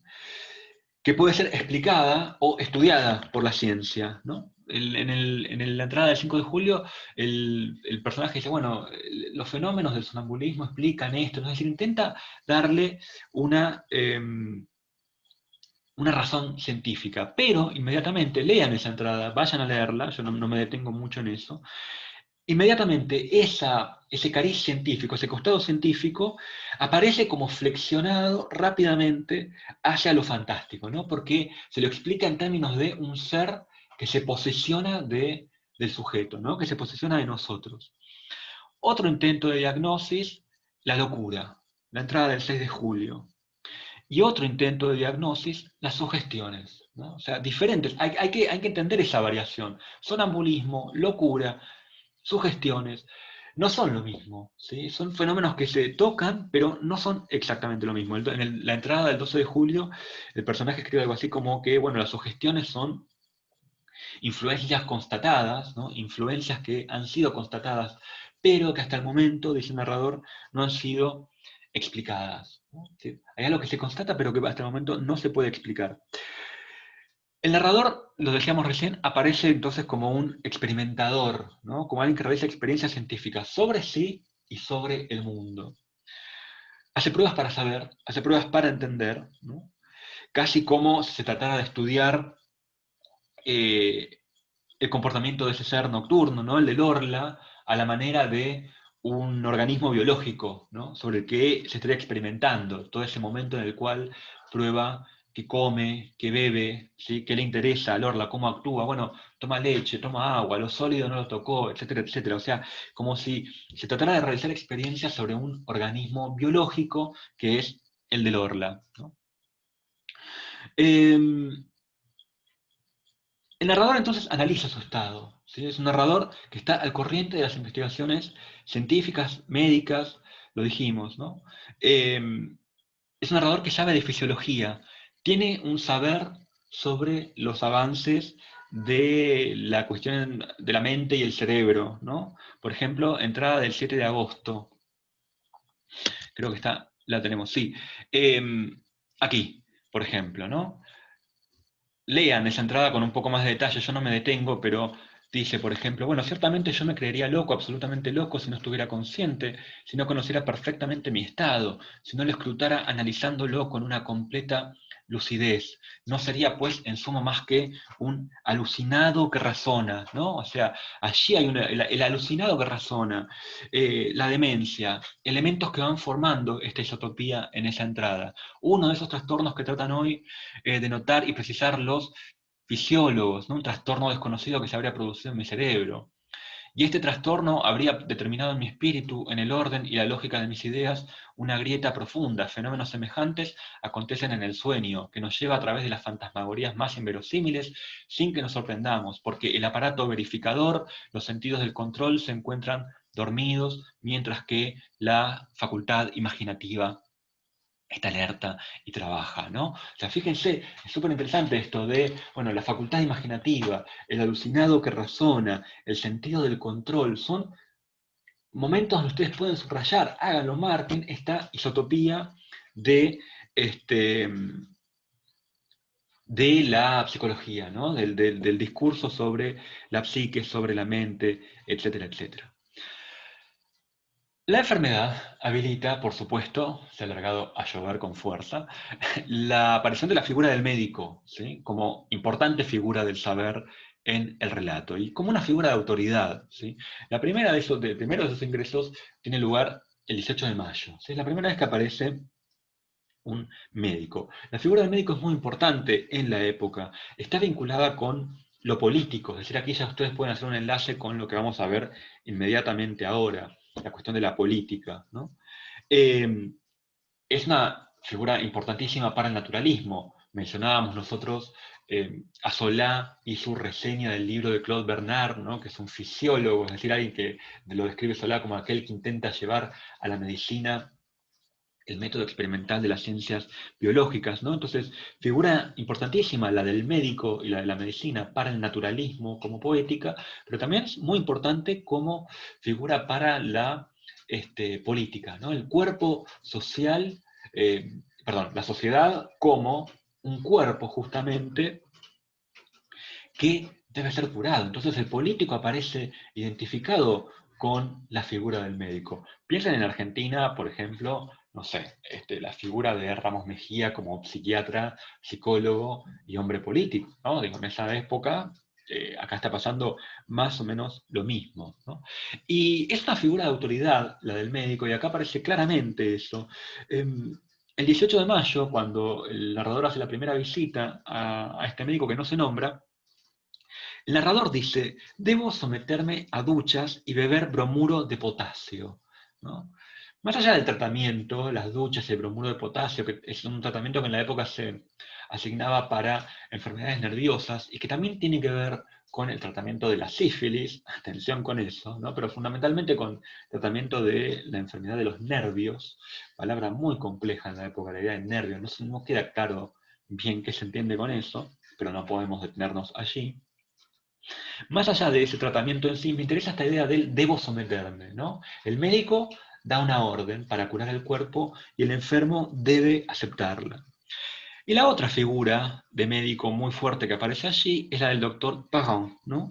Que puede ser explicada o estudiada por la ciencia, ¿no? En la entrada del 5 de julio, el personaje dice, bueno, los fenómenos del sonambulismo explican esto, ¿no? Es decir, intenta darle una razón científica, pero inmediatamente lean esa entrada, vayan a leerla, yo no me detengo mucho en eso, inmediatamente ese cariz científico, ese costado científico, aparece como flexionado rápidamente hacia lo fantástico, ¿no? Porque se lo explica en términos de un ser que se posesiona del sujeto, ¿no? Que se posesiona de nosotros. Otro intento de diagnosis, la locura, la entrada del 6 de julio. Y otro intento de diagnosis, las sugestiones, ¿no? O sea, diferentes. Hay que entender esa variación. Sonambulismo, locura, sugestiones, no son lo mismo, ¿sí? Son fenómenos que se tocan, pero no son exactamente lo mismo. La entrada del 12 de julio, el personaje escribe algo así como que, bueno, las sugestiones son influencias constatadas, ¿no? Influencias que han sido constatadas, pero que hasta el momento, dice el narrador, no han sido explicadas, ¿no? ¿Sí? Hay algo que se constata, pero que hasta el momento no se puede explicar. El narrador, lo decíamos recién, aparece entonces como un experimentador, ¿no? Como alguien que realiza experiencias científicas sobre sí y sobre el mundo. Hace pruebas para saber, hace pruebas para entender, ¿no? Casi como si se tratara de estudiar eh, el comportamiento de ese ser nocturno, ¿no? El del orla, a la manera de un organismo biológico, ¿no? Sobre el que se estaría experimentando, todo ese momento en el cual prueba que come, que bebe, ¿sí? Que le interesa al orla, cómo actúa, bueno, toma leche, toma agua, lo sólido no lo tocó, etcétera, etcétera. O sea, como si se tratara de realizar experiencias sobre un organismo biológico que es el del orla, ¿no? Eh, El narrador entonces analiza su estado, ¿sí? Es un narrador que está al corriente de las investigaciones científicas, médicas, lo dijimos, ¿no? Eh, es un narrador que sabe de fisiología, tiene un saber sobre los avances de la cuestión de la mente y el cerebro, ¿no? Por ejemplo, entrada del 7 de agosto, creo que la tenemos, sí. Eh, aquí, por ejemplo, ¿no? Lean esa entrada con un poco más de detalle, yo no me detengo, pero dice, por ejemplo, bueno, ciertamente yo me creería loco, absolutamente loco, si no estuviera consciente, si no conociera perfectamente mi estado, si no lo escrutara analizándolo con una completa lucidez. No sería, pues, en suma más que un alucinado que razona, ¿no? O sea, allí hay el alucinado que razona, la demencia, elementos que van formando esta isotopía en esa entrada. Uno de esos trastornos que tratan hoy de notar y precisar los fisiólogos, ¿no? Un trastorno desconocido que se habría producido en mi cerebro. Y este trastorno habría determinado en mi espíritu, en el orden y la lógica de mis ideas, una grieta profunda. Fenómenos semejantes acontecen en el sueño, que nos lleva a través de las fantasmagorías más inverosímiles, sin que nos sorprendamos, porque el aparato verificador, los sentidos del control se encuentran dormidos, mientras que la facultad imaginativa está alerta y trabaja, ¿no? O sea, fíjense, es súper interesante esto de, bueno, la facultad imaginativa, el alucinado que razona, el sentido del control, son momentos donde ustedes pueden subrayar, háganlo, marquen esta isotopía de, este, de la psicología, ¿no? Del discurso sobre la psique, sobre la mente, etcétera, etcétera. La enfermedad habilita, por supuesto, se ha alargado a llover con fuerza, la aparición de la figura del médico, ¿sí? Como importante figura del saber en el relato y como una figura de autoridad, ¿sí? Primero de esos ingresos tiene lugar el 18 de mayo, ¿sí? Es la primera vez que aparece un médico. La figura del médico es muy importante en la época, está vinculada con lo político, es decir, aquí ya ustedes pueden hacer un enlace con lo que vamos a ver inmediatamente ahora. la cuestión de la política, ¿no? Es una figura importantísima para el naturalismo. Mencionábamos nosotros a Solá y su reseña del libro de Claude Bernard, ¿no? Que es un fisiólogo, es decir, alguien que lo describe Solá como aquel que intenta llevar a la medicina el método experimental de las ciencias biológicas, ¿no? Entonces, figura importantísima la del médico y la de la medicina para el naturalismo como poética, pero también es muy importante como figura para la política, ¿no? El cuerpo social, la sociedad como un cuerpo justamente que debe ser curado. Entonces el político aparece identificado con la figura del médico. Piensen en Argentina, por ejemplo, no sé, la figura de Ramos Mejía como psiquiatra, psicólogo y hombre político, ¿no? Digo, en esa época, acá está pasando más o menos lo mismo, ¿no? Y es una figura de autoridad, la del médico, y acá aparece claramente eso. El 18 de mayo, cuando el narrador hace la primera visita a este médico que no se nombra, el narrador dice, debo someterme a duchas y beber bromuro de potasio, ¿no? Más allá del tratamiento, las duchas y el bromuro de potasio, que es un tratamiento que en la época se asignaba para enfermedades nerviosas y que también tiene que ver con el tratamiento de la sífilis, atención con eso, ¿no? Pero fundamentalmente con tratamiento de la enfermedad de los nervios, palabra muy compleja en la época, la idea de nervios, no queda claro bien qué se entiende con eso, pero no podemos detenernos allí. Más allá de ese tratamiento en sí, me interesa esta idea del debo someterme, ¿no? El médico da una orden para curar el cuerpo y el enfermo debe aceptarla. Y la otra figura de médico muy fuerte que aparece allí es la del doctor Parent, ¿no?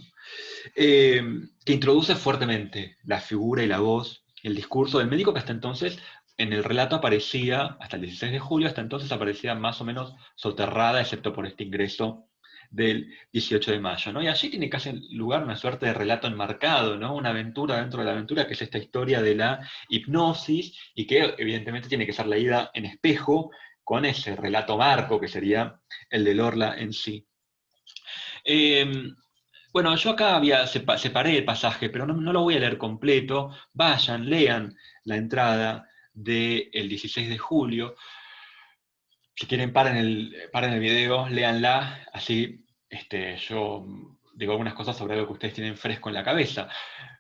Que introduce fuertemente la figura y la voz, el discurso del médico que hasta entonces en el relato aparecía, hasta el 16 de julio, hasta entonces aparecía más o menos soterrada, excepto por este ingreso del 18 de mayo, ¿no? Y allí tiene casi lugar una suerte de relato enmarcado, ¿no? Una aventura dentro de la aventura, que es esta historia de la hipnosis, y que evidentemente tiene que ser leída en espejo con ese relato marco, que sería el de Lorla en sí. Bueno, yo acá separé el pasaje, pero no lo voy a leer completo. Vayan, lean la entrada del 16 de julio. Si quieren, paren el video, léanla, así yo digo algunas cosas sobre algo que ustedes tienen fresco en la cabeza.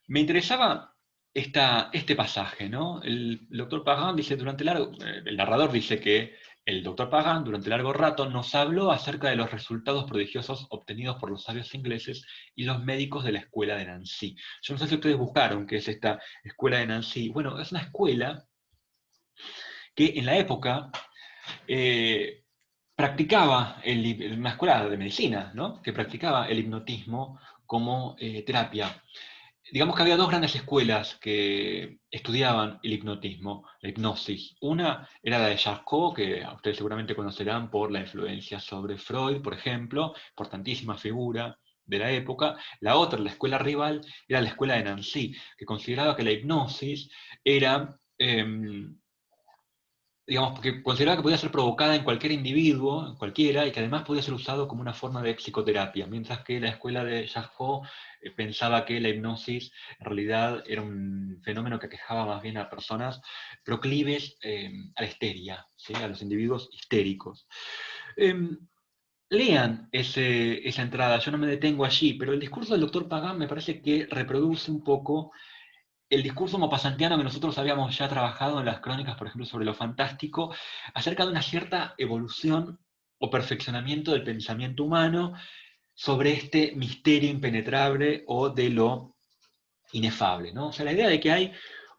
Me interesaba este pasaje, ¿no? El doctor Pagan dice el narrador dice que el doctor Pagan durante largo rato nos habló acerca de los resultados prodigiosos obtenidos por los sabios ingleses y los médicos de la escuela de Nancy. Yo no sé si ustedes buscaron qué es esta escuela de Nancy. Bueno, es una escuela que en la época practicaba una escuela de medicina, ¿no? Que practicaba el hipnotismo como terapia. Digamos que había dos grandes escuelas que estudiaban el hipnotismo, la hipnosis. Una era la de Charcot, que ustedes seguramente conocerán por la influencia sobre Freud, por ejemplo, importantísima figura de la época. La otra, la escuela rival, era la escuela de Nancy, que consideraba que la hipnosis era digamos, porque consideraba que podía ser provocada en cualquier individuo, en cualquiera, y que además podía ser usado como una forma de psicoterapia, mientras que la escuela de Charcot pensaba que la hipnosis en realidad era un fenómeno que aquejaba más bien a personas proclives a la histeria, ¿sí? A los individuos histéricos. Eh, Lean esa entrada, yo no me detengo allí, pero el discurso del doctor Pagán me parece que reproduce un poco el discurso maupassanttiano que nosotros habíamos ya trabajado en las crónicas, por ejemplo, sobre lo fantástico, acerca de una cierta evolución o perfeccionamiento del pensamiento humano sobre este misterio impenetrable o de lo inefable, ¿no? O sea, la idea de que hay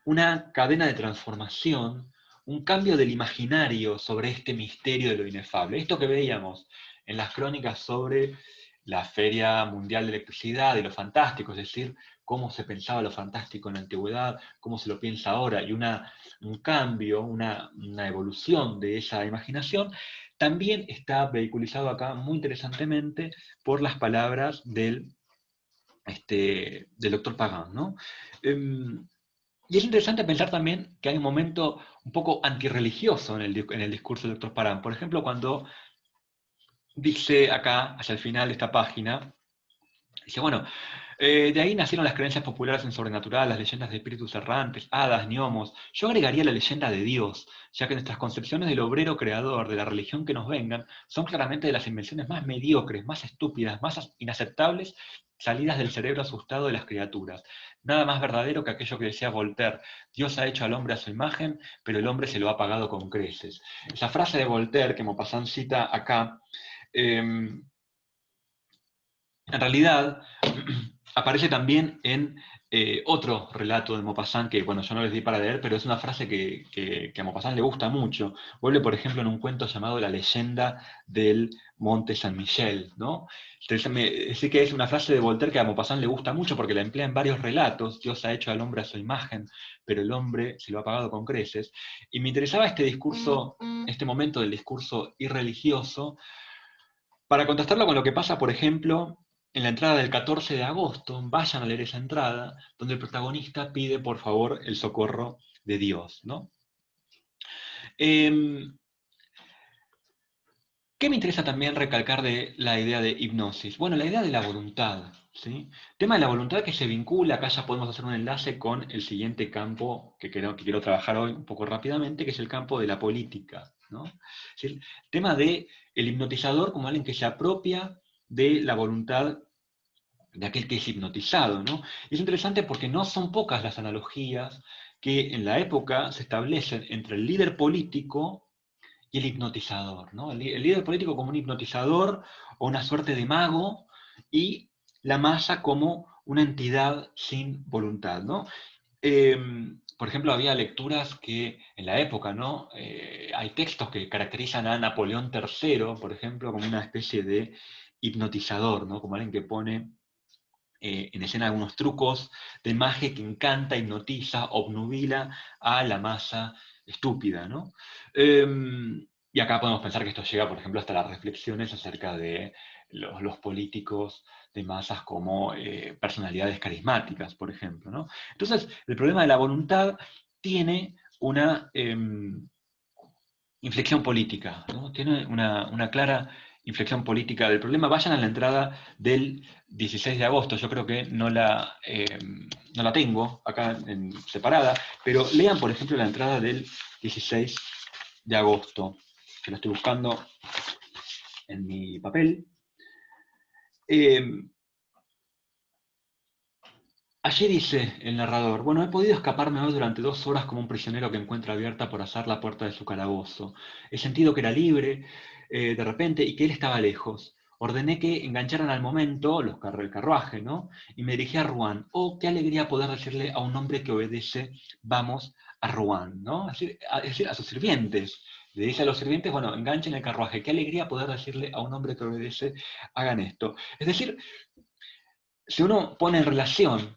una cadena de transformación, un cambio del imaginario sobre este misterio de lo inefable. Esto que veíamos en las crónicas sobre la Feria Mundial de Electricidad y lo fantástico, es decir, cómo se pensaba lo fantástico en la antigüedad, cómo se lo piensa ahora, y un cambio, una evolución de esa imaginación, también está vehiculizado acá muy interesantemente por las palabras del doctor Pagan, ¿no? Y es interesante pensar también que hay un momento un poco antirreligioso en el discurso del doctor Pagan. Por ejemplo, cuando dice acá, hacia el final de esta página, dice, bueno, De ahí nacieron las creencias populares en sobrenatural, las leyendas de espíritus errantes, hadas, gnomos. Yo agregaría la leyenda de Dios, ya que nuestras concepciones del obrero creador, de la religión que nos vengan, son claramente de las invenciones más mediocres, más estúpidas, más inaceptables, salidas del cerebro asustado de las criaturas. Nada más verdadero que aquello que decía Voltaire: Dios ha hecho al hombre a su imagen, pero el hombre se lo ha pagado con creces. Esa frase de Voltaire que Maupassant cita acá, en realidad aparece también en otro relato de Maupassant que, bueno, yo no les di para leer, pero es una frase que a Maupassant le gusta mucho. Vuelve, por ejemplo, en un cuento llamado La leyenda del Monte San Michel, ¿no? Sí que es una frase de Voltaire que a Maupassant le gusta mucho porque la emplea en varios relatos. Dios ha hecho al hombre a su imagen, pero el hombre se lo ha pagado con creces. Y me interesaba este discurso, este momento del discurso irreligioso, para contrastarlo con lo que pasa, por ejemplo, en la entrada del 14 de agosto. Vayan a leer esa entrada, donde el protagonista pide por favor el socorro de Dios, ¿no? ¿Qué me interesa también recalcar de la idea de hipnosis? Bueno, la idea de la voluntad, ¿sí? El tema de la voluntad que se vincula, acá ya podemos hacer un enlace con el siguiente campo que quiero trabajar hoy un poco rápidamente, que es el campo de la política, ¿no? Es decir, el tema del hipnotizador como alguien que se apropia de la voluntad de aquel que es hipnotizado, ¿no? Es interesante porque no son pocas las analogías que en la época se establecen entre el líder político y el hipnotizador, ¿no? El líder político como un hipnotizador o una suerte de mago, y la masa como una entidad sin voluntad, ¿no? Eh, por ejemplo, había lecturas que en la época, ¿no? Hay textos que caracterizan a Napoleón III, por ejemplo, como una especie de hipnotizador, ¿no? Como alguien que pone en escena algunos trucos de magia que encanta, hipnotiza, obnubila a la masa estúpida, ¿no? Y acá podemos pensar que esto llega, por ejemplo, hasta las reflexiones acerca de los políticos de masas como personalidades carismáticas, por ejemplo, ¿no? Entonces, el problema de la voluntad tiene una inflexión política, ¿no? Tiene una clara inflexión política del problema. Vayan a la entrada del 16 de agosto, yo creo que no la tengo acá separada, pero lean, por ejemplo, la entrada del 16 de agosto, que la estoy buscando en mi papel. Allí dice el narrador: bueno, he podido escaparme hoy durante 2 horas como un prisionero que encuentra abierta por azar la puerta de su calabozo. He sentido que era libre, de repente, y que él estaba lejos. Ordené que engancharan al momento el carruaje, ¿no? Y me dirigí a Rouen. Oh, qué alegría poder decirle a un hombre que obedece: vamos a Rouen, ¿no? Es decir, a sus sirvientes. Le dice a los sirvientes: bueno, enganchen el carruaje. Qué alegría poder decirle a un hombre que obedece: hagan esto. Es decir, si uno pone en relación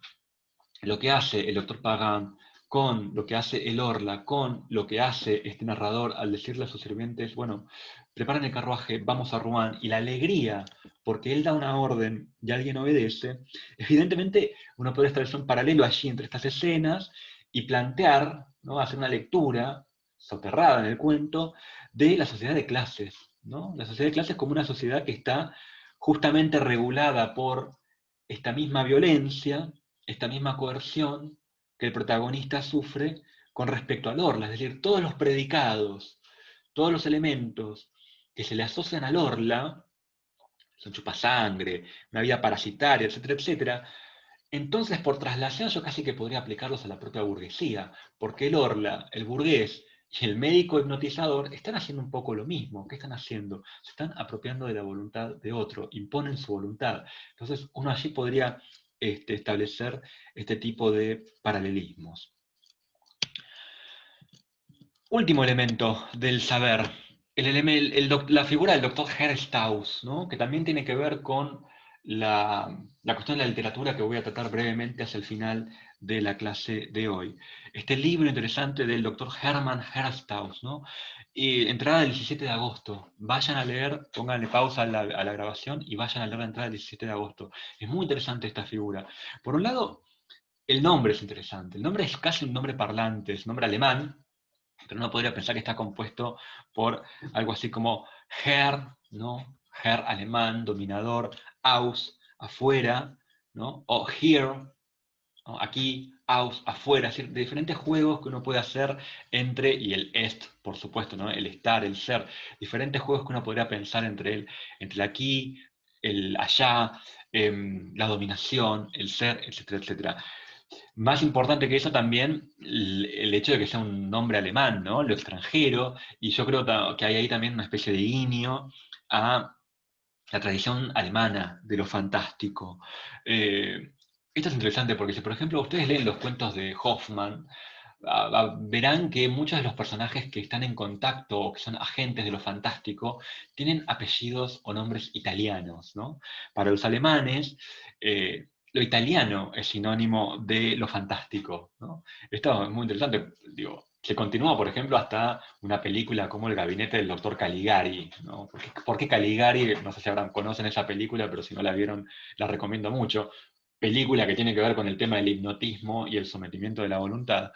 lo que hace el doctor Pagan con lo que hace el Orla, con lo que hace este narrador al decirle a sus sirvientes: bueno, preparen el carruaje, vamos a Rouen, y la alegría porque él da una orden y alguien obedece, evidentemente uno puede establecer un paralelo allí entre estas escenas y plantear, ¿no? Hacer una lectura soterrada en el cuento de la sociedad de clases, ¿no? La sociedad de clases como una sociedad que está justamente regulada por esta misma violencia, esta misma coerción que el protagonista sufre con respecto al Orla. Es decir, todos los predicados, todos los elementos que se le asocian al Orla, son chupasangre, una vida parasitaria, etcétera, etcétera. Entonces, por traslación, yo casi que podría aplicarlos a la propia burguesía, porque el Orla, el burgués y el médico hipnotizador están haciendo un poco lo mismo. ¿Qué están haciendo? Se están apropiando de la voluntad de otro, imponen su voluntad. Entonces, uno allí podría establecer este tipo de paralelismos. Último elemento del saber, la figura del doctor Herstauss, ¿no? Que también tiene que ver con la cuestión de la literatura que voy a tratar brevemente hacia el final de la clase de hoy. Este libro interesante del doctor Hermann Herstauss, ¿no? Y entrada del 17 de agosto. Vayan a leer, pónganle pausa a la grabación y vayan a leer la entrada del 17 de agosto. Es muy interesante esta figura. Por un lado, el nombre es interesante. El nombre es casi un nombre parlante, es un nombre alemán, pero uno podría pensar que está compuesto por algo así como Herr, ¿no? Herr alemán, dominador, aus, afuera, ¿no? O here, ¿no? Aquí, aus, afuera, es decir, de diferentes juegos que uno puede hacer entre, y el est, por supuesto, ¿no? El estar, el ser, diferentes juegos que uno podría pensar entre el aquí, el allá, la dominación, el ser, etcétera, etcétera. Más importante que eso también el hecho de que sea un nombre alemán, ¿no? Lo extranjero, y yo creo que hay ahí también una especie de guiño a la tradición alemana de lo fantástico. Eh, Esto es interesante porque si, por ejemplo, ustedes leen los cuentos de Hoffman, verán que muchos de los personajes que están en contacto o que son agentes de lo fantástico tienen apellidos o nombres italianos, ¿no? Para los alemanes, lo italiano es sinónimo de lo fantástico, ¿no? Esto es muy interesante, digo, se continúa, por ejemplo, hasta una película como El gabinete del doctor Caligari, ¿no? ¿Por qué Caligari? No sé si ahora conocen esa película, pero si no la vieron, la recomiendo mucho. Película que tiene que ver con el tema del hipnotismo y el sometimiento de la voluntad.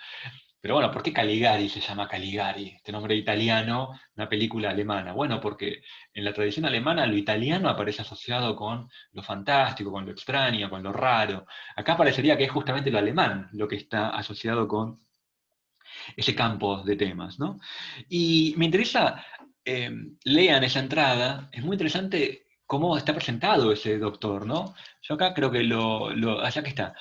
Pero bueno, ¿por qué Caligari se llama Caligari? Este nombre italiano, una película alemana. Bueno, porque en la tradición alemana lo italiano aparece asociado con lo fantástico, con lo extraño, con lo raro. Acá parecería que es justamente lo alemán lo que está asociado con ese campo de temas, ¿no? Y me interesa, lean esa entrada, es muy interesante cómo está presentado ese doctor, ¿no? Yo acá creo que allá que está.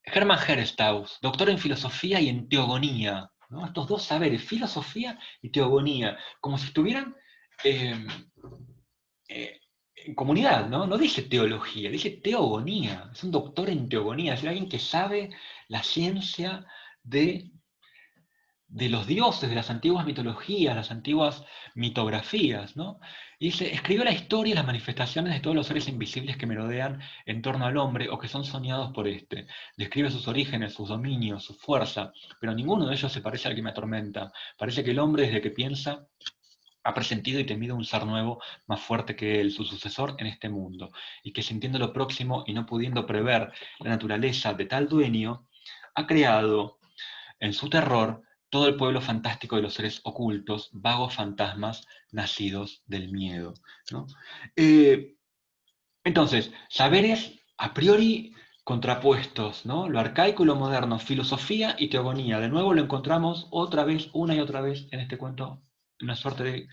Hermann Herestauss, doctor en filosofía y en teogonía, ¿no? Estos dos saberes, filosofía y teogonía, como si estuvieran em, en comunidad, ¿no? No dice teología, dice teogonía, es un doctor en teogonía, es decir, alguien que sabe la ciencia de los dioses, de las antiguas mitologías, las antiguas mitografías, ¿no? Y dice, escribió la historia y las manifestaciones de todos los seres invisibles que merodean en torno al hombre o que son soñados por éste. Describe sus orígenes, sus dominios, su fuerza, pero ninguno de ellos se parece al que me atormenta. Parece que el hombre, desde que piensa, ha presentido y temido un ser nuevo más fuerte que él, su sucesor en este mundo, y que sintiendo lo próximo y no pudiendo prever la naturaleza de tal dueño, ha creado en su terror, todo el pueblo fantástico de los seres ocultos, vagos fantasmas nacidos del miedo, ¿no? Eh, entonces, saberes a priori contrapuestos, ¿no? Lo arcaico y lo moderno, filosofía y teogonía. De nuevo lo encontramos otra vez, una y otra vez en este cuento, una suerte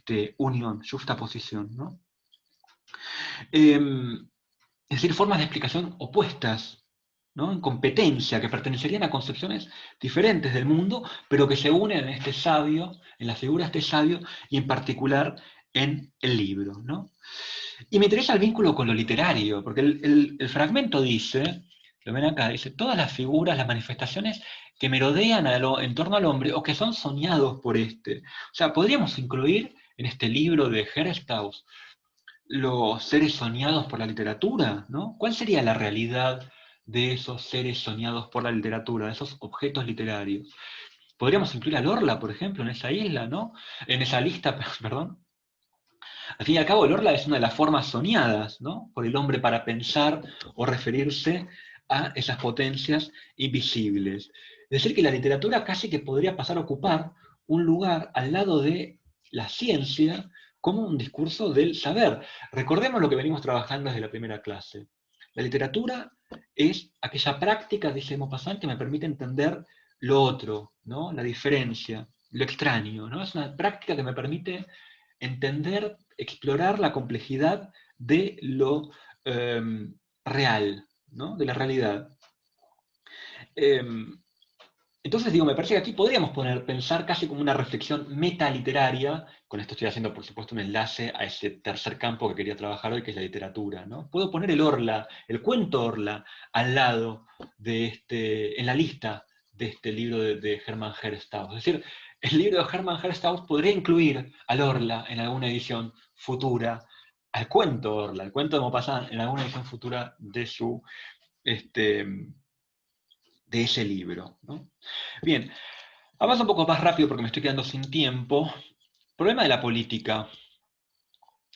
de unión, juxtaposición, ¿no? Es decir, formas de explicación opuestas, ¿no? En competencia, que pertenecerían a concepciones diferentes del mundo, pero que se unen en este sabio, en la figura de este sabio, y en particular en el libro, ¿no? Y me interesa el vínculo con lo literario, porque el fragmento dice, lo ven acá, dice, todas las figuras, las manifestaciones que merodean en torno al hombre o que son soñados por este. O sea, podríamos incluir en este libro de Herestauss los seres soñados por la literatura, ¿no? ¿Cuál sería la realidad de esos seres soñados por la literatura, de esos objetos literarios? Podríamos incluir a Lorla, por ejemplo, en esa isla, ¿no? En esa lista, perdón. Al fin y al cabo, Lorla es una de las formas soñadas, ¿no? Por el hombre para pensar o referirse a esas potencias invisibles. Es decir, que la literatura casi que podría pasar a ocupar un lugar al lado de la ciencia como un discurso del saber. Recordemos lo que venimos trabajando desde la primera clase. La literatura es aquella práctica, dice Maupassant, que me permite entender lo otro, ¿no? La diferencia, lo extraño, ¿no? Es una práctica que me permite entender, explorar la complejidad de lo real, ¿no? De la realidad. Eh, entonces, digo, me parece que aquí podríamos pensar casi como una reflexión metaliteraria, con esto estoy haciendo, por supuesto, un enlace a ese tercer campo que quería trabajar hoy, que es la literatura, ¿no? Puedo poner el Orla, el cuento Orla, al lado en la lista de este libro de Hermann Herestauss. Es decir, el libro de Hermann Herestauss podría incluir al Orla en alguna edición futura, al cuento Orla, el cuento de Maupassant en alguna edición futura de este, de ese libro, ¿no? Bien, avanzo un poco más rápido porque me estoy quedando sin tiempo. Problema de la política.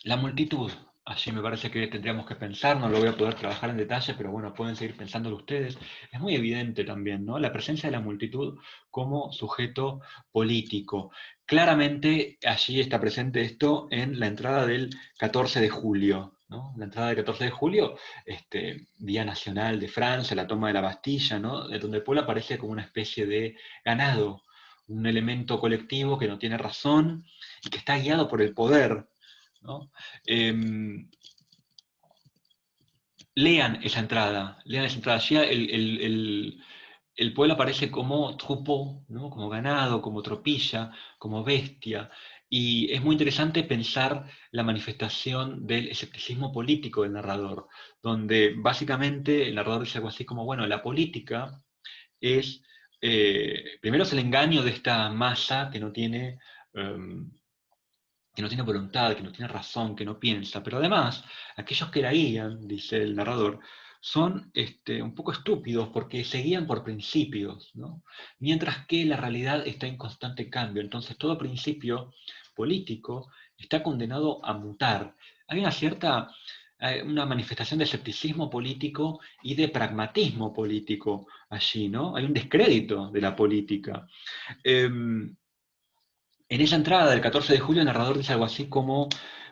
La multitud. Allí me parece que tendríamos que pensar, no lo voy a poder trabajar en detalle, pero bueno, pueden seguir pensándolo ustedes. Es muy evidente también, ¿no? La presencia de la multitud como sujeto político. Claramente allí está presente esto en la entrada del 14 de julio, ¿no? La entrada del 14 de julio, Día Nacional de Francia, la toma de la Bastilla, ¿no? De donde el pueblo aparece como una especie de ganado, un elemento colectivo que no tiene razón y que está guiado por el poder, ¿no? Lean esa entrada. Allí el pueblo aparece como troupeau, ¿no? Como ganado, como tropilla, como bestia. Y es muy interesante pensar la manifestación del escepticismo político del narrador, donde básicamente el narrador dice algo así como, bueno, la política es, primero es el engaño de esta masa em, que no tiene voluntad, que no tiene razón, que no piensa, pero además, aquellos que la guían, dice el narrador, son un poco estúpidos porque se guían por principios, ¿no? Mientras que la realidad está en constante cambio. Entonces todo principio político está condenado a mutar. Hay una manifestación de escepticismo político y de pragmatismo político allí, ¿no? Hay un descrédito de la política. En esa entrada del 14 de julio el narrador dice algo así como,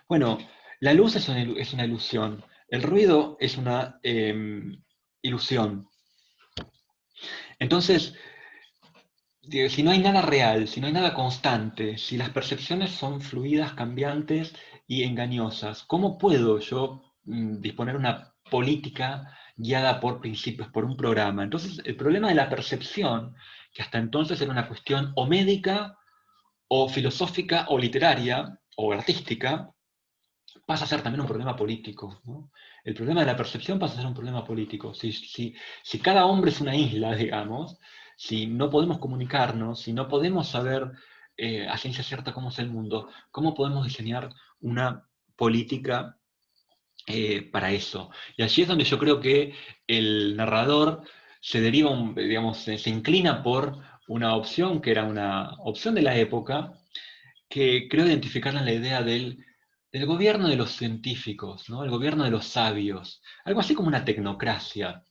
bueno, la luz es una ilusión, el ruido es una ilusión. Entonces, si no hay nada real, si no hay nada constante, si las percepciones son fluidas, cambiantes y engañosas, ¿cómo puedo yo disponer una política guiada por principios, por un programa? Entonces, el problema de la percepción, que hasta entonces era una cuestión o médica, o filosófica, o literaria, o artística, pasa a ser también un problema político, ¿no? El problema de la percepción pasa a ser un problema político. Si cada hombre es una isla, digamos, si no podemos comunicarnos, si no podemos saber a ciencia cierta cómo es el mundo, ¿cómo podemos diseñar una política para eso? Y allí es donde yo creo que el narrador se deriva, digamos, se inclina por una opción que era una opción de la época, que creo identificarla en la idea del gobierno de los científicos, ¿no? El gobierno de los sabios, algo así como una tecnocracia.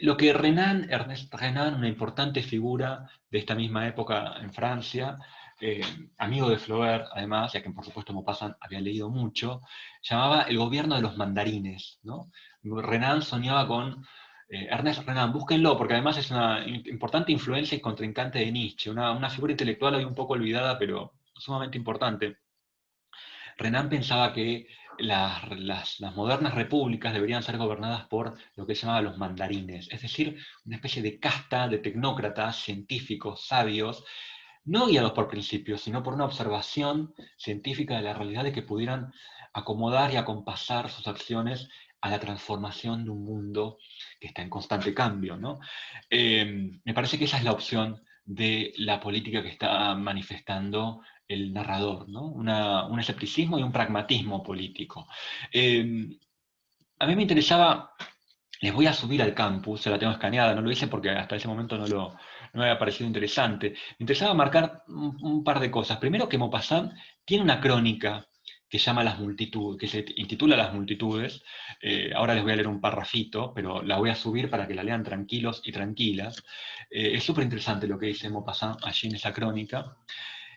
Lo que Ernest Renan, una importante figura de esta misma época en Francia, eh, amigo de Flaubert, además, ya que por supuesto Maupassant había leído mucho, llamaba el gobierno de los mandarines, ¿no? Renan soñaba con Ernest Renan, búsquenlo, porque además es una importante influencia y contrincante de Nietzsche, una figura intelectual hoy un poco olvidada, pero sumamente importante. Renan pensaba que las modernas repúblicas deberían ser gobernadas por lo que se llamaba los mandarines, es decir, una especie de casta de tecnócratas, científicos, sabios, no guiados por principios, sino por una observación científica de la realidad de que pudieran acomodar y acompasar sus acciones a la transformación de un mundo que está en constante cambio, ¿no? Me parece que esa es la opción de la política que está manifestando el narrador, ¿no? Un escepticismo y un pragmatismo político. A mí me interesaba, les voy a subir al campus, se la tengo escaneada, no lo hice porque hasta ese momento no me había parecido interesante. Me interesaba marcar un par de cosas. Primero, que Maupassant tiene una crónica que llama Las Multitudes, que se intitula Las Multitudes. Ahora les voy a leer un parrafito, pero la voy a subir para que la lean tranquilos y tranquilas. Es súper interesante lo que dice Maupassant allí en esa crónica.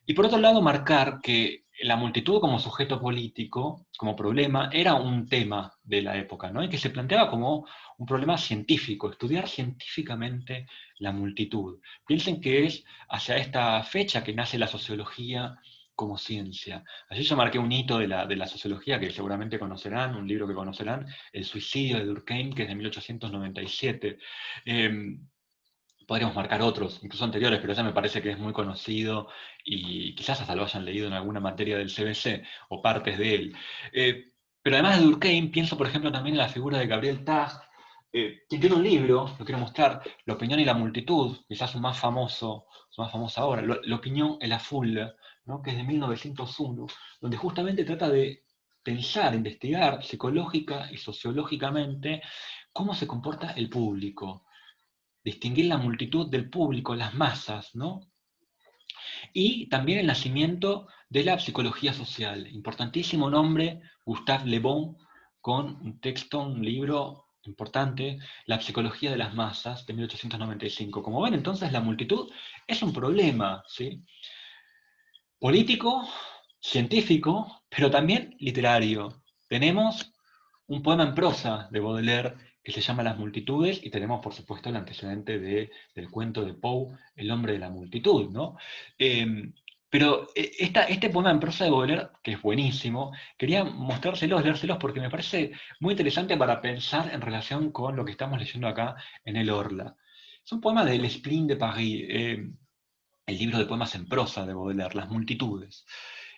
Y por otro lado, marcar que la multitud como sujeto político, como problema, era un tema de la época, ¿no? Y que se planteaba como un problema científico, estudiar científicamente la multitud. Piensen que es hacia esta fecha que nace la sociología como ciencia. Allí yo marqué un hito de la sociología que seguramente conocerán, un libro que conocerán, El suicidio de Durkheim, que es de 1897. Podríamos marcar otros, incluso anteriores, pero ese me parece que es muy conocido y quizás hasta lo hayan leído en alguna materia del CBC o partes de él. Pero además de Durkheim, pienso por ejemplo también en la figura de Gabriel Tag, quien tiene un libro, lo quiero mostrar, La opinión y la multitud, quizás su más famoso ahora, L'opinion et la foule, ¿no? Que es de 1901, donde justamente trata de pensar, investigar psicológica y sociológicamente cómo se comporta el público, distinguir la multitud del público, las masas, ¿no? Y también el nacimiento de la psicología social. Importantísimo nombre, Gustave Le Bon, con un texto, un libro importante, La psicología de las masas, de 1895. Como ven, entonces, la multitud es un problema, ¿sí? Político, científico, pero también literario. Tenemos un poema en prosa de Baudelaire que se llama Las multitudes, y tenemos, por supuesto, el antecedente del cuento de Poe, El hombre de la multitud, ¿no? Pero este poema en prosa de Baudelaire, que es buenísimo, quería mostrárselos, leérselos, porque me parece muy interesante para pensar en relación con lo que estamos leyendo acá en el Orla. Es un poema del Spleen de Paris, el libro de poemas en prosa de Baudelaire, Las multitudes.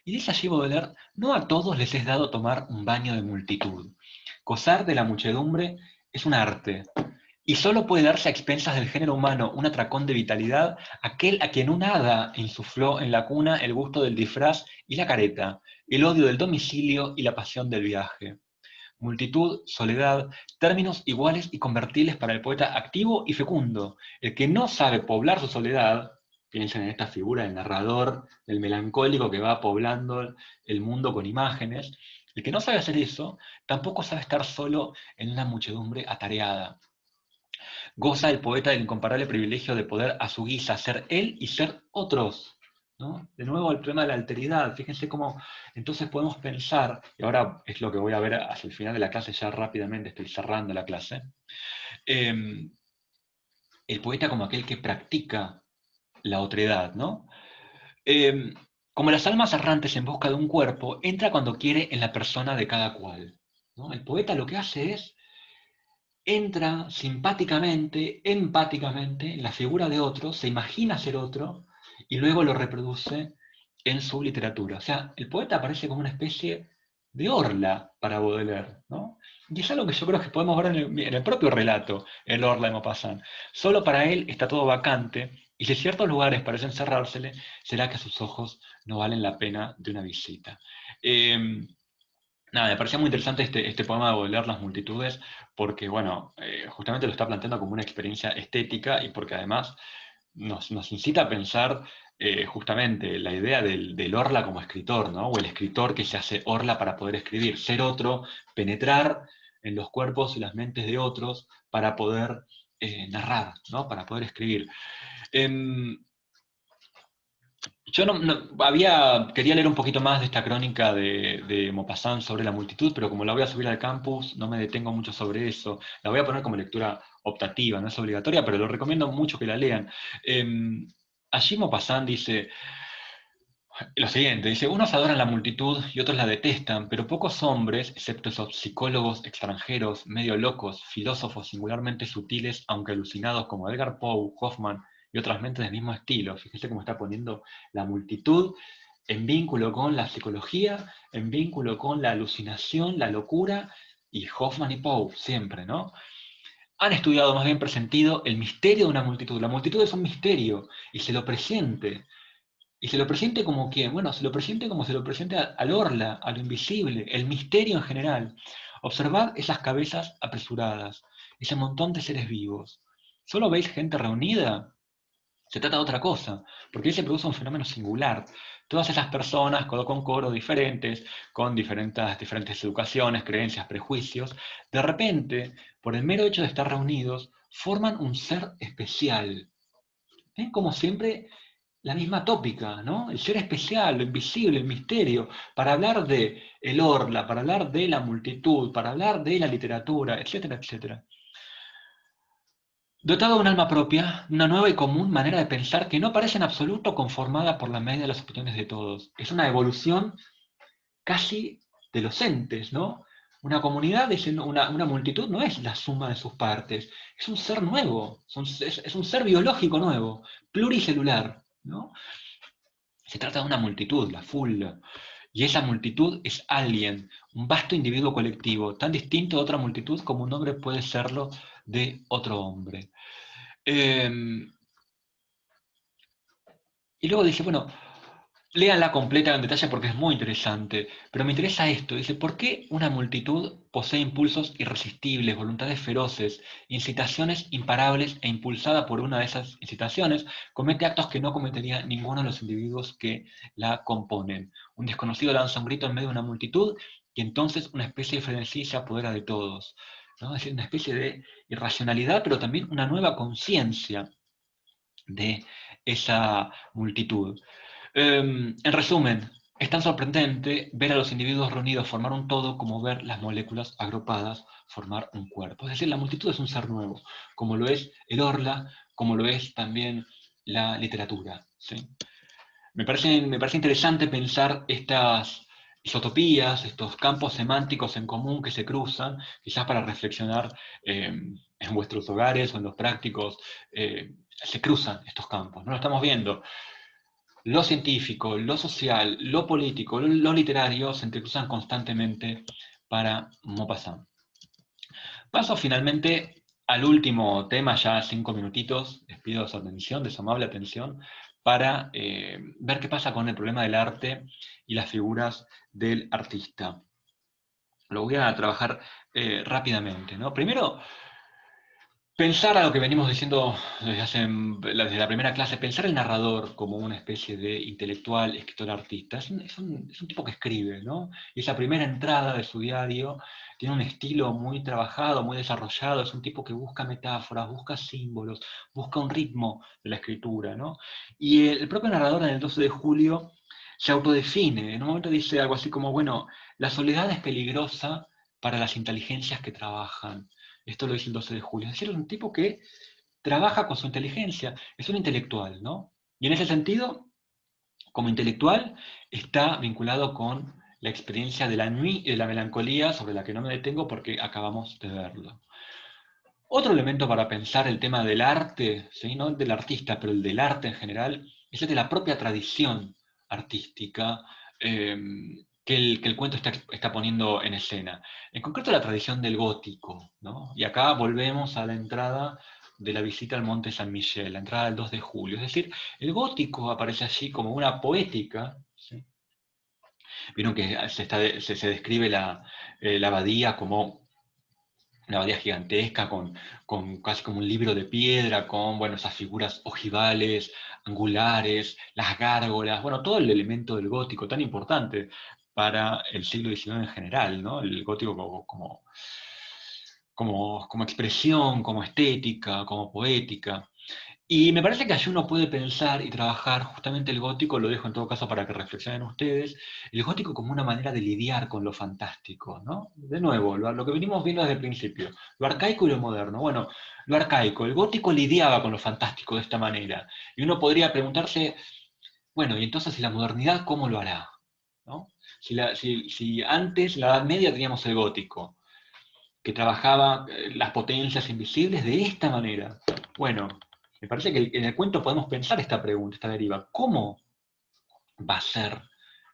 Y dice allí Baudelaire: no a todos les es dado tomar un baño de multitud. Gozar de la muchedumbre es un arte, y solo puede darse a expensas del género humano un atracón de vitalidad aquel a quien un hada insufló en la cuna el gusto del disfraz y la careta, el odio del domicilio y la pasión del viaje. Multitud, soledad, términos iguales y convertibles para el poeta activo y fecundo. El que no sabe poblar su soledad, piensen en esta figura del narrador, del melancólico que va poblando el mundo con imágenes, el que no sabe hacer eso, tampoco sabe estar solo en una muchedumbre atareada. Goza el poeta del incomparable privilegio de poder a su guisa ser él y ser otros, ¿no? De nuevo el tema de la alteridad, fíjense cómo entonces podemos pensar, y ahora es lo que voy a ver hacia el final de la clase, ya rápidamente estoy cerrando la clase, el poeta como aquel que practica la otredad, ¿no? Como las almas errantes en busca de un cuerpo, entra cuando quiere en la persona de cada cual, ¿no? El poeta lo que hace es entra simpáticamente, empáticamente en la figura de otro, se imagina ser otro y luego lo reproduce en su literatura. O sea, el poeta aparece como una especie de orla para Baudelaire, ¿no? Y es algo que yo creo que podemos ver en el propio relato, el orla de Maupassant. Solo para él está todo vacante, y si ciertos lugares parecen cerrársele, será que a sus ojos no valen la pena de una visita. Nada, me parecía muy interesante este poema de Baudelaire, Las multitudes, porque, bueno, justamente lo está planteando como una experiencia estética y porque además nos incita a pensar justamente la idea del orla como escritor, ¿no? O el escritor que se hace orla para poder escribir, ser otro, penetrar en los cuerpos y las mentes de otros para poder narrar, ¿no? Para poder escribir. Em, yo quería leer un poquito más de esta crónica de Maupassant sobre la multitud, pero como la voy a subir al campus, no me detengo mucho sobre eso. La voy a poner como lectura optativa, no es obligatoria, pero lo recomiendo mucho que la lean. Allí Maupassant dice lo siguiente, dice: unos adoran la multitud y otros la detestan, pero pocos hombres, excepto esos psicólogos extranjeros, medio locos, filósofos singularmente sutiles, aunque alucinados, como Edgar Poe, Hoffman y otras mentes del mismo estilo. Fíjese cómo está poniendo la multitud en vínculo con la psicología, en vínculo con la alucinación, la locura, y Hoffman y Poe, siempre, ¿no? Han estudiado, más bien presentido, el misterio de una multitud. La multitud es un misterio, y se lo presiente. Y se lo presente como quien, bueno, se lo presente como se lo presente al orla, a lo invisible, el misterio en general. Observad esas cabezas apresuradas, ese montón de seres vivos. ¿Solo veis gente reunida? Se trata de otra cosa, porque ahí se produce un fenómeno singular. Todas esas personas, codo con codo, diferentes, con diferentes educaciones, creencias, prejuicios, de repente, por el mero hecho de estar reunidos, forman un ser especial. ¿Ven? Como siempre, la misma tópica, ¿no? El ser especial, lo invisible, el misterio, para hablar de el orla, para hablar de la multitud, para hablar de la literatura, etcétera, etcétera. Dotado de un alma propia, una nueva y común manera de pensar que no parece en absoluto conformada por la media de las opiniones de todos. Es una evolución casi de los entes, ¿no? Una comunidad, una multitud, no es la suma de sus partes, es un ser nuevo, es un ser biológico nuevo, pluricelular, ¿no? Se trata de una multitud, la fulla, y esa multitud es alguien, un vasto individuo colectivo, tan distinto de otra multitud como un hombre puede serlo de otro hombre. Eh, y luego dice, bueno, léanla completa en detalle porque es muy interesante, pero me interesa esto. Dice: ¿por qué una multitud posee impulsos irresistibles, voluntades feroces, incitaciones imparables e impulsada por una de esas incitaciones, comete actos que no cometería ninguno de los individuos que la componen? Un desconocido lanza un grito en medio de una multitud y entonces una especie de frenesí se apodera de todos, ¿no? Es decir, una especie de irracionalidad, pero también una nueva conciencia de esa multitud. En resumen, es tan sorprendente ver a los individuos reunidos formar un todo como ver las moléculas agrupadas formar un cuerpo. Es decir, la multitud es un ser nuevo, como lo es el orla, como lo es también la literatura. ¿Sí? Me parece interesante pensar estas isotopías, estos campos semánticos en común que se cruzan, quizás para reflexionar en vuestros hogares o en los prácticos, se cruzan estos campos, ¿no? Lo estamos viendo. Lo científico, lo social, lo político, lo literario se entrecruzan constantemente para Maupassant. Paso finalmente al último tema, ya 5 minutitos, les pido su atención, de su amable atención, para ver qué pasa con el problema del arte y las figuras del artista. Lo voy a trabajar rápidamente, ¿no? Primero, pensar a lo que venimos diciendo desde la primera clase, pensar el narrador como una especie de intelectual, escritor, artista. Es un tipo que escribe, ¿no? Y esa primera entrada de su diario tiene un estilo muy trabajado, muy desarrollado. Es un tipo que busca metáforas, busca símbolos, busca un ritmo de la escritura, ¿no? Y el propio narrador en el 12 de julio se autodefine. En un momento dice algo así como, bueno, la soledad es peligrosa para las inteligencias que trabajan. Esto lo dice el 12 de julio. Es decir, es un tipo que trabaja con su inteligencia, es un intelectual, ¿no? Y en ese sentido, como intelectual, está vinculado con la experiencia de la nuit y de la melancolía, sobre la que no me detengo porque acabamos de verlo. Otro elemento para pensar el tema del arte, ¿sí? No del artista, pero el del arte en general, es el de la propia tradición artística que el cuento está poniendo en escena. En concreto la tradición del gótico, ¿no? Y acá volvemos a la entrada de la visita al Monte San Michel, la entrada del 2 de julio. Es decir, el gótico aparece allí como una poética, ¿sí? Vieron que se describe la abadía como una abadía gigantesca, con casi como un libro de piedra, con bueno, esas figuras ojivales, angulares, las gárgolas, bueno, todo el elemento del gótico tan importante para el siglo XIX en general, ¿no? El gótico como expresión, como estética, como poética. Y me parece que allí uno puede pensar y trabajar justamente el gótico, lo dejo en todo caso para que reflexionen ustedes, el gótico como una manera de lidiar con lo fantástico, ¿no? De nuevo, lo que venimos viendo desde el principio, lo arcaico y lo moderno. Bueno, lo arcaico, el gótico lidiaba con lo fantástico de esta manera. Y uno podría preguntarse, bueno, y entonces, ¿y la modernidad cómo lo hará? ¿No? Si antes, en la Edad Media, teníamos el gótico, que trabajaba las potencias invisibles de esta manera. Bueno, me parece que en el cuento podemos pensar esta pregunta, esta deriva. ¿Cómo va a ser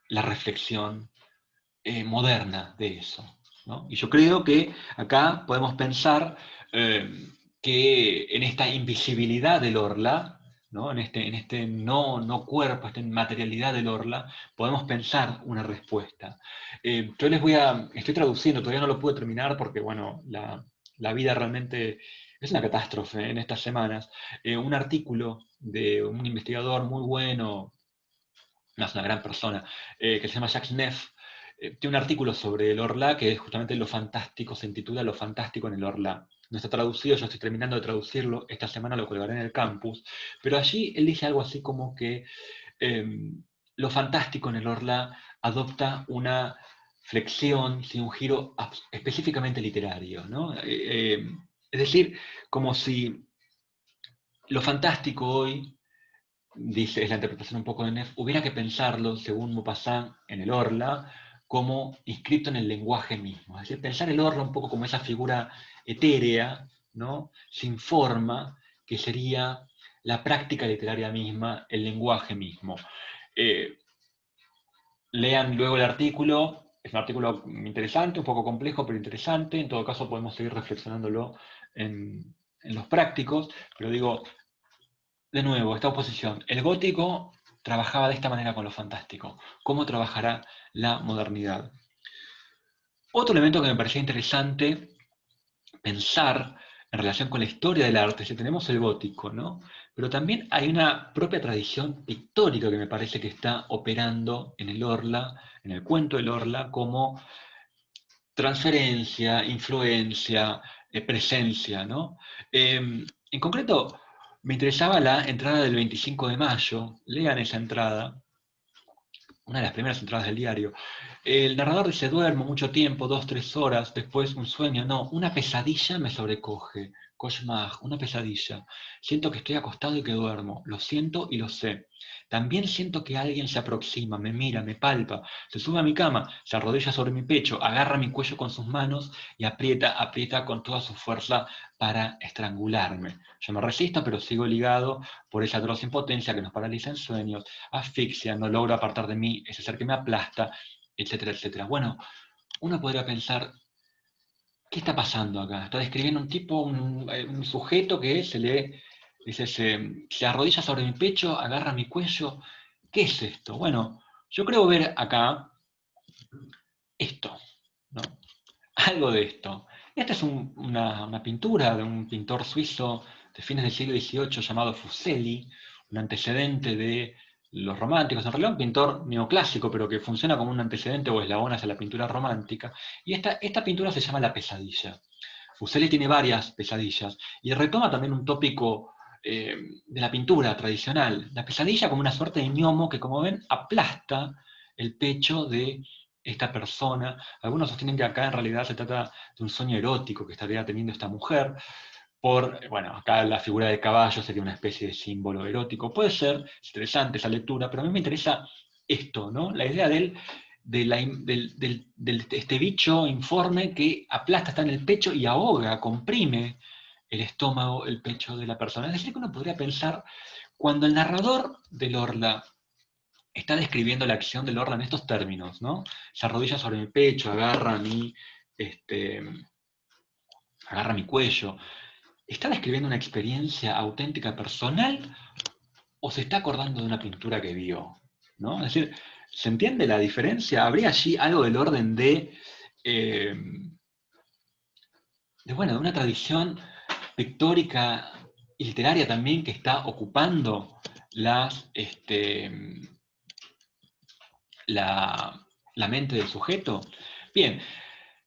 la reflexión moderna de eso? ¿No? Y yo creo que acá podemos pensar eh, que en esta invisibilidad del orla, ¿no? En este no cuerpo, esta materialidad del orla, podemos pensar una respuesta. Yo estoy traduciendo, todavía no lo pude terminar porque, bueno, la vida realmente es una catástrofe en estas semanas. Un artículo de un investigador muy bueno, es una gran persona, que se llama Jacques Neff, tiene un artículo sobre el Orla que es justamente lo fantástico, se intitula Lo fantástico en el Orla. No está traducido, yo estoy terminando de traducirlo, esta semana lo colgaré en el campus, pero allí él dice algo así como que eh, lo fantástico en el Orla adopta una flexión, sí, un giro específicamente literario, ¿no? Es decir, como si lo fantástico hoy, dice, es la interpretación un poco de Neff, hubiera que pensarlo, según Maupassant, en el Orla, como inscrito en el lenguaje mismo. Es decir, pensar el Orla un poco como esa figura etérea, ¿no? Sin forma, que sería la práctica literaria misma, el lenguaje mismo. Eh, Lean luego el artículo, es un artículo interesante, un poco complejo, pero interesante. En todo caso, podemos seguir reflexionándolo en los prácticos, pero digo, de nuevo, esta oposición. El gótico trabajaba de esta manera con lo fantástico. ¿Cómo trabajará la modernidad? Otro elemento que me parecía interesante pensar en relación con la historia del arte, si tenemos el gótico, ¿no? Pero también hay una propia tradición pictórica que me parece que está operando en el Orla, en el cuento del Orla, como transferencia, influencia, presencia, ¿no? En concreto, me interesaba la entrada del 25 de mayo, lean esa entrada, una de las primeras entradas del diario. El narrador dice, duermo mucho tiempo, 2, 3 horas, después un sueño, no, una pesadilla me sobrecoge. Koshmaj, una pesadilla. Siento que estoy acostado y que duermo. Lo siento y lo sé. También siento que alguien se aproxima, me mira, me palpa, se sube a mi cama, se arrodilla sobre mi pecho, agarra mi cuello con sus manos y aprieta, aprieta con toda su fuerza para estrangularme. Yo me resisto, pero sigo ligado por esa atroz impotencia que nos paraliza en sueños, asfixia, no logro apartar de mí ese ser que me aplasta, etcétera, etcétera. Bueno, uno podría pensar, ¿qué está pasando acá? Está describiendo un tipo, un sujeto que dice, se arrodilla sobre mi pecho, agarra mi cuello. ¿Qué es esto? Bueno, yo creo ver acá esto, ¿no? Algo de esto. Esta es una pintura de un pintor suizo de fines del siglo XVIII llamado Fuseli, un antecedente de los románticos, en realidad un pintor neoclásico, pero que funciona como un antecedente o eslabón hacia la pintura romántica. Y esta pintura se llama La pesadilla. Fuseli tiene varias pesadillas y retoma también un tópico de la pintura tradicional. La pesadilla como una suerte de gnomo que, como ven, aplasta el pecho de esta persona. Algunos sostienen que acá en realidad se trata de un sueño erótico que estaría teniendo esta mujer. Bueno, acá la figura de caballo sería una especie de símbolo erótico. Puede ser, es interesante esa lectura, pero a mí me interesa esto, ¿no? La idea este bicho informe que aplasta, está en el pecho y ahoga, comprime el estómago, el pecho de la persona. Es decir, que uno podría pensar, cuando el narrador del Orla está describiendo la acción del Orla en estos términos, ¿no? Se arrodilla sobre mi pecho, este, agarra mi cuello. ¿Está describiendo una experiencia auténtica personal o se está acordando de una pintura que vio? ¿No? Es decir, ¿se entiende la diferencia? ¿Habría allí algo del orden eh, bueno, de una tradición pictórica y literaria también que está ocupando la mente del sujeto? Bien,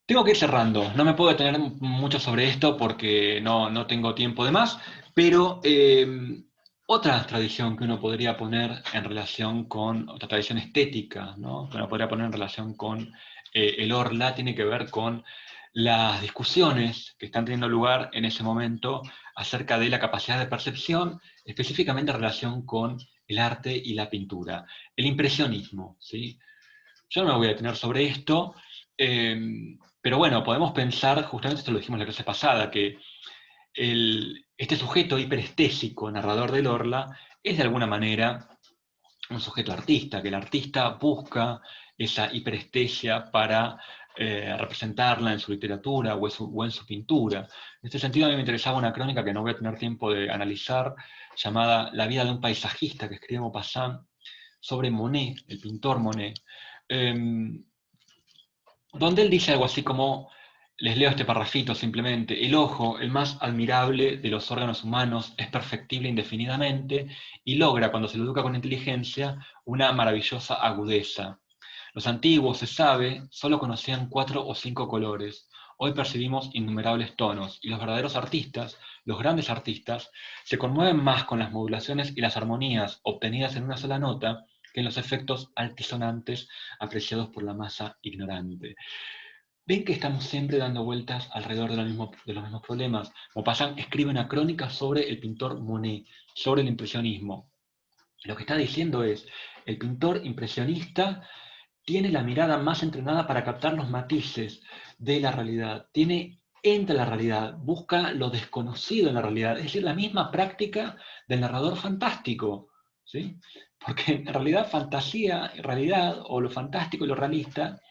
tengo que ir cerrando. No me puedo detener mucho sobre esto porque no tengo tiempo de más, pero otra tradición que uno podría poner en relación con, otra tradición estética, ¿no? Que uno podría poner en relación con el Orla, tiene que ver con las discusiones que están teniendo lugar en ese momento acerca de la capacidad de percepción, específicamente en relación con el arte y la pintura. El impresionismo, ¿sí? Yo no me voy a detener sobre esto, pero bueno, podemos pensar, justamente esto lo dijimos la clase pasada, que este sujeto hiperestésico, narrador del Orla, es de alguna manera un sujeto artista, que el artista busca esa hiperestesia para representarla en su literatura o en su pintura. En este sentido, a mí me interesaba una crónica que no voy a tener tiempo de analizar, llamada La vida de un paisajista, que escribe Maupassant, sobre Monet, el pintor Monet, donde él dice algo así como, les leo este parrafito simplemente, el ojo, el más admirable de los órganos humanos, es perfectible indefinidamente y logra, cuando se lo educa con inteligencia, una maravillosa agudeza. Los antiguos, se sabe, solo conocían 4 o 5 colores. Hoy percibimos innumerables tonos, y los verdaderos artistas, los grandes artistas, se conmueven más con las modulaciones y las armonías obtenidas en una sola nota que en los efectos altisonantes apreciados por la masa ignorante. Ven que estamos siempre dando vueltas alrededor de los mismos problemas. Maupassant escribe una crónica sobre el pintor Monet, sobre el impresionismo. Lo que está diciendo es, el pintor impresionista tiene la mirada más entrenada para captar los matices de la realidad, entra en la realidad, busca lo desconocido en la realidad, es decir, la misma práctica del narrador fantástico, ¿sí? Porque en realidad fantasía y realidad, o lo fantástico y lo realista,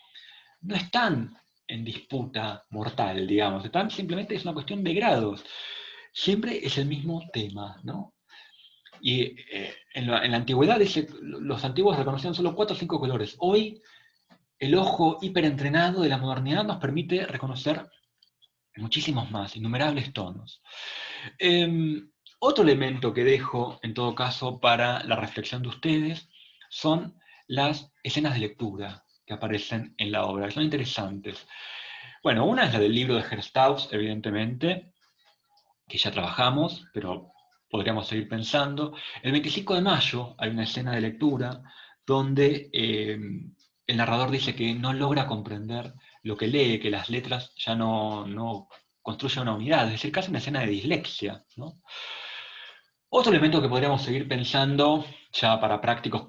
no están en disputa mortal, digamos, simplemente es una cuestión de grados. Siempre es el mismo tema, ¿no? Y en la antigüedad los antiguos reconocían solo 4 o 5 colores. Hoy el ojo hiperentrenado de la modernidad nos permite reconocer muchísimos más, innumerables tonos. Otro elemento que dejo, en todo caso, para la reflexión de ustedes son las escenas de lectura que aparecen en la obra, que son interesantes. Bueno, una es la del libro de Herstauss, evidentemente, que ya trabajamos, pero podríamos seguir pensando. El 25 de mayo hay una escena de lectura donde el narrador dice que no logra comprender lo que lee, que las letras ya no construyen una unidad, es decir, casi una escena de dislexia, ¿no? Otro elemento que podríamos seguir pensando, ya para prácticos,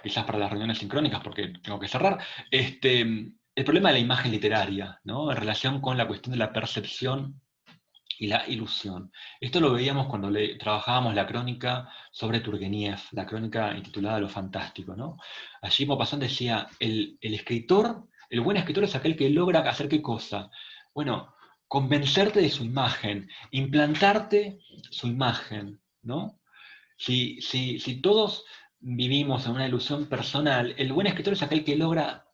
quizás para las reuniones sincrónicas, porque tengo que cerrar, el problema de la imagen literaria, ¿no? En relación con la cuestión de la percepción y la ilusión. Esto lo veíamos cuando trabajábamos la crónica sobre Turgeniev, la crónica intitulada Lo Fantástico, ¿no? Allí Maupassant decía, el escritor, el buen escritor es aquel que logra hacer qué cosa. Bueno, convencerte de su imagen, implantarte su imagen, ¿no? Si todos vivimos en una ilusión personal, el buen escritor es aquel que logra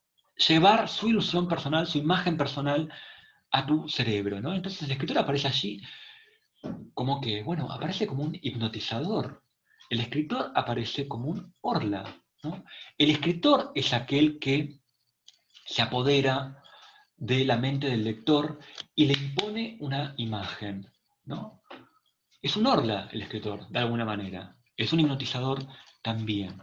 llevar su ilusión personal, su imagen personal a tu cerebro, ¿no? Entonces el escritor aparece allí como que, bueno, aparece como un hipnotizador. El escritor aparece como un orla, ¿no? El escritor es aquel que se apodera de la mente del lector y le impone una imagen, ¿no? Es un orla el escritor, de alguna manera. Es un hipnotizador también.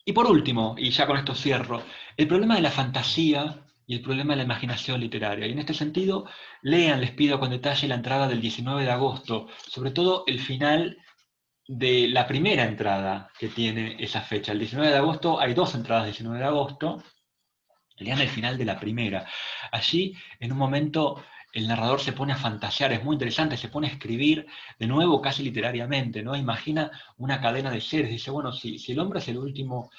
Y por último, y ya con esto cierro, el problema de la fantasía y el problema de la imaginación literaria. Y en este sentido, lean, les pido con detalle la entrada del 19 de agosto, sobre todo el final de la primera entrada que tiene esa fecha. El 19 de agosto, hay dos entradas del 19 de agosto, lean el final de la primera. Allí, en un momento, el narrador se pone a fantasear, es muy interesante, se pone a escribir de nuevo casi literariamente, ¿no? Imagina una cadena de seres, dice, bueno, si el hombre es el último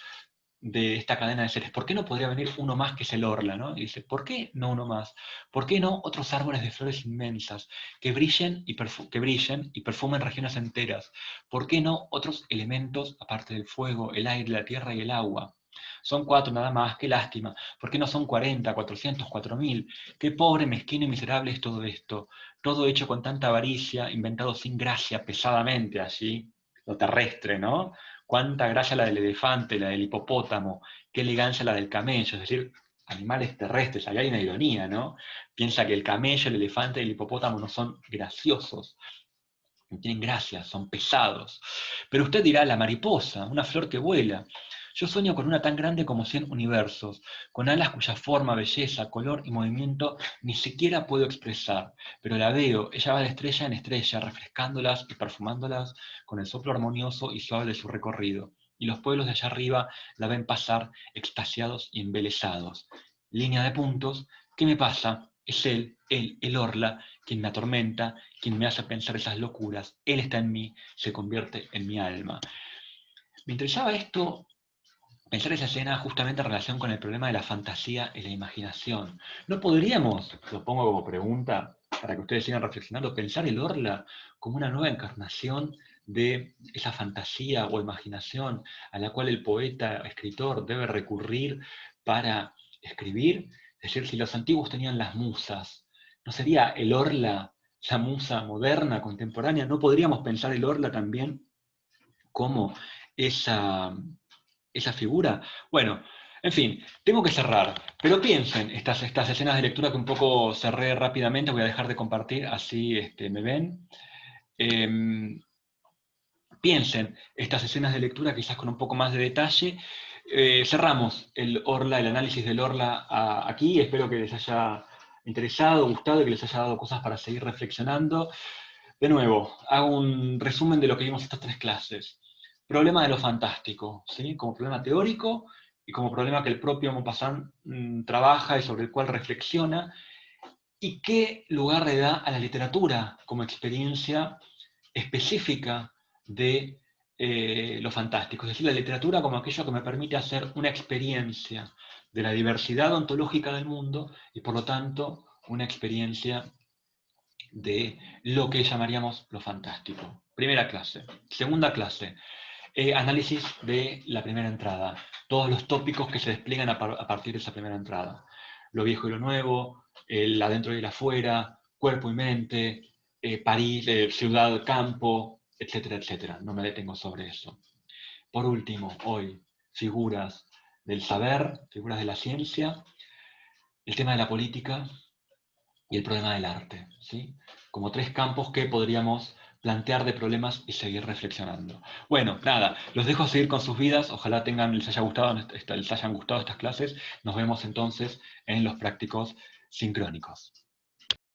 de esta cadena de seres, ¿por qué no podría venir uno más que es el orla, ¿no? Y dice, ¿por qué no uno más? ¿Por qué no otros árboles de flores inmensas que brillen y perfumen regiones enteras? ¿Por qué no otros elementos aparte del fuego, el aire, la tierra y el agua? Son cuatro nada más, qué lástima. ¿Por qué no son 40, 400, 4000? Qué pobre, mezquino y miserable es todo esto. Todo hecho con tanta avaricia, inventado sin gracia, pesadamente allí, lo terrestre, ¿no? Cuánta gracia la del elefante, la del hipopótamo, qué elegancia la del camello, es decir, animales terrestres, ahí hay una ironía, ¿no? Piensa que el camello, el elefante y el hipopótamo no son graciosos, no tienen gracia, son pesados. Pero usted dirá, la mariposa, una flor que vuela. Yo sueño con una tan grande como 100 universos, con alas cuya forma, belleza, color y movimiento ni siquiera puedo expresar, pero la veo, ella va de estrella en estrella, refrescándolas y perfumándolas con el soplo armonioso y suave de su recorrido, y los pueblos de allá arriba la ven pasar extasiados y embelesados. Línea de puntos, ¿qué me pasa? Es él, el orla, quien me atormenta, quien me hace pensar esas locuras. Él está en mí, se convierte en mi alma. Me interesaba esto, pensar esa escena justamente en relación con el problema de la fantasía y la imaginación. ¿No podríamos, lo pongo como pregunta, para que ustedes sigan reflexionando, pensar el orla como una nueva encarnación de esa fantasía o imaginación a la cual el poeta, escritor, debe recurrir para escribir? Es decir, si los antiguos tenían las musas, ¿no sería el orla la musa moderna, contemporánea? ¿No podríamos pensar el orla también como esa figura? Bueno, en fin, tengo que cerrar, pero piensen estas escenas de lectura que un poco cerré rápidamente, voy a dejar de compartir, así me ven. Piensen estas escenas de lectura quizás con un poco más de detalle. Cerramos el Orla, el análisis del Orla aquí, espero que les haya interesado, gustado y que les haya dado cosas para seguir reflexionando. De nuevo, hago un resumen de lo que vimos estas tres clases. Problema de lo fantástico, ¿sí? Como problema teórico y como problema que el propio Maupassant trabaja y sobre el cual reflexiona, y qué lugar le da a la literatura como experiencia específica de lo fantástico. Es decir, la literatura como aquello que me permite hacer una experiencia de la diversidad ontológica del mundo y por lo tanto una experiencia de lo que llamaríamos lo fantástico. Primera clase. Segunda clase, análisis de la primera entrada. Todos los tópicos que se despliegan a partir de esa primera entrada. Lo viejo y lo nuevo, el adentro y el afuera, cuerpo y mente, París, ciudad, campo, etcétera, etcétera. No me detengo sobre eso. Por último, hoy, figuras del saber, figuras de la ciencia, el tema de la política y el problema del arte, ¿sí? Como tres campos que podríamos plantear de problemas y seguir reflexionando. Bueno, nada, los dejo seguir con sus vidas, ojalá les hayan gustado estas clases, nos vemos entonces en los prácticos sincrónicos.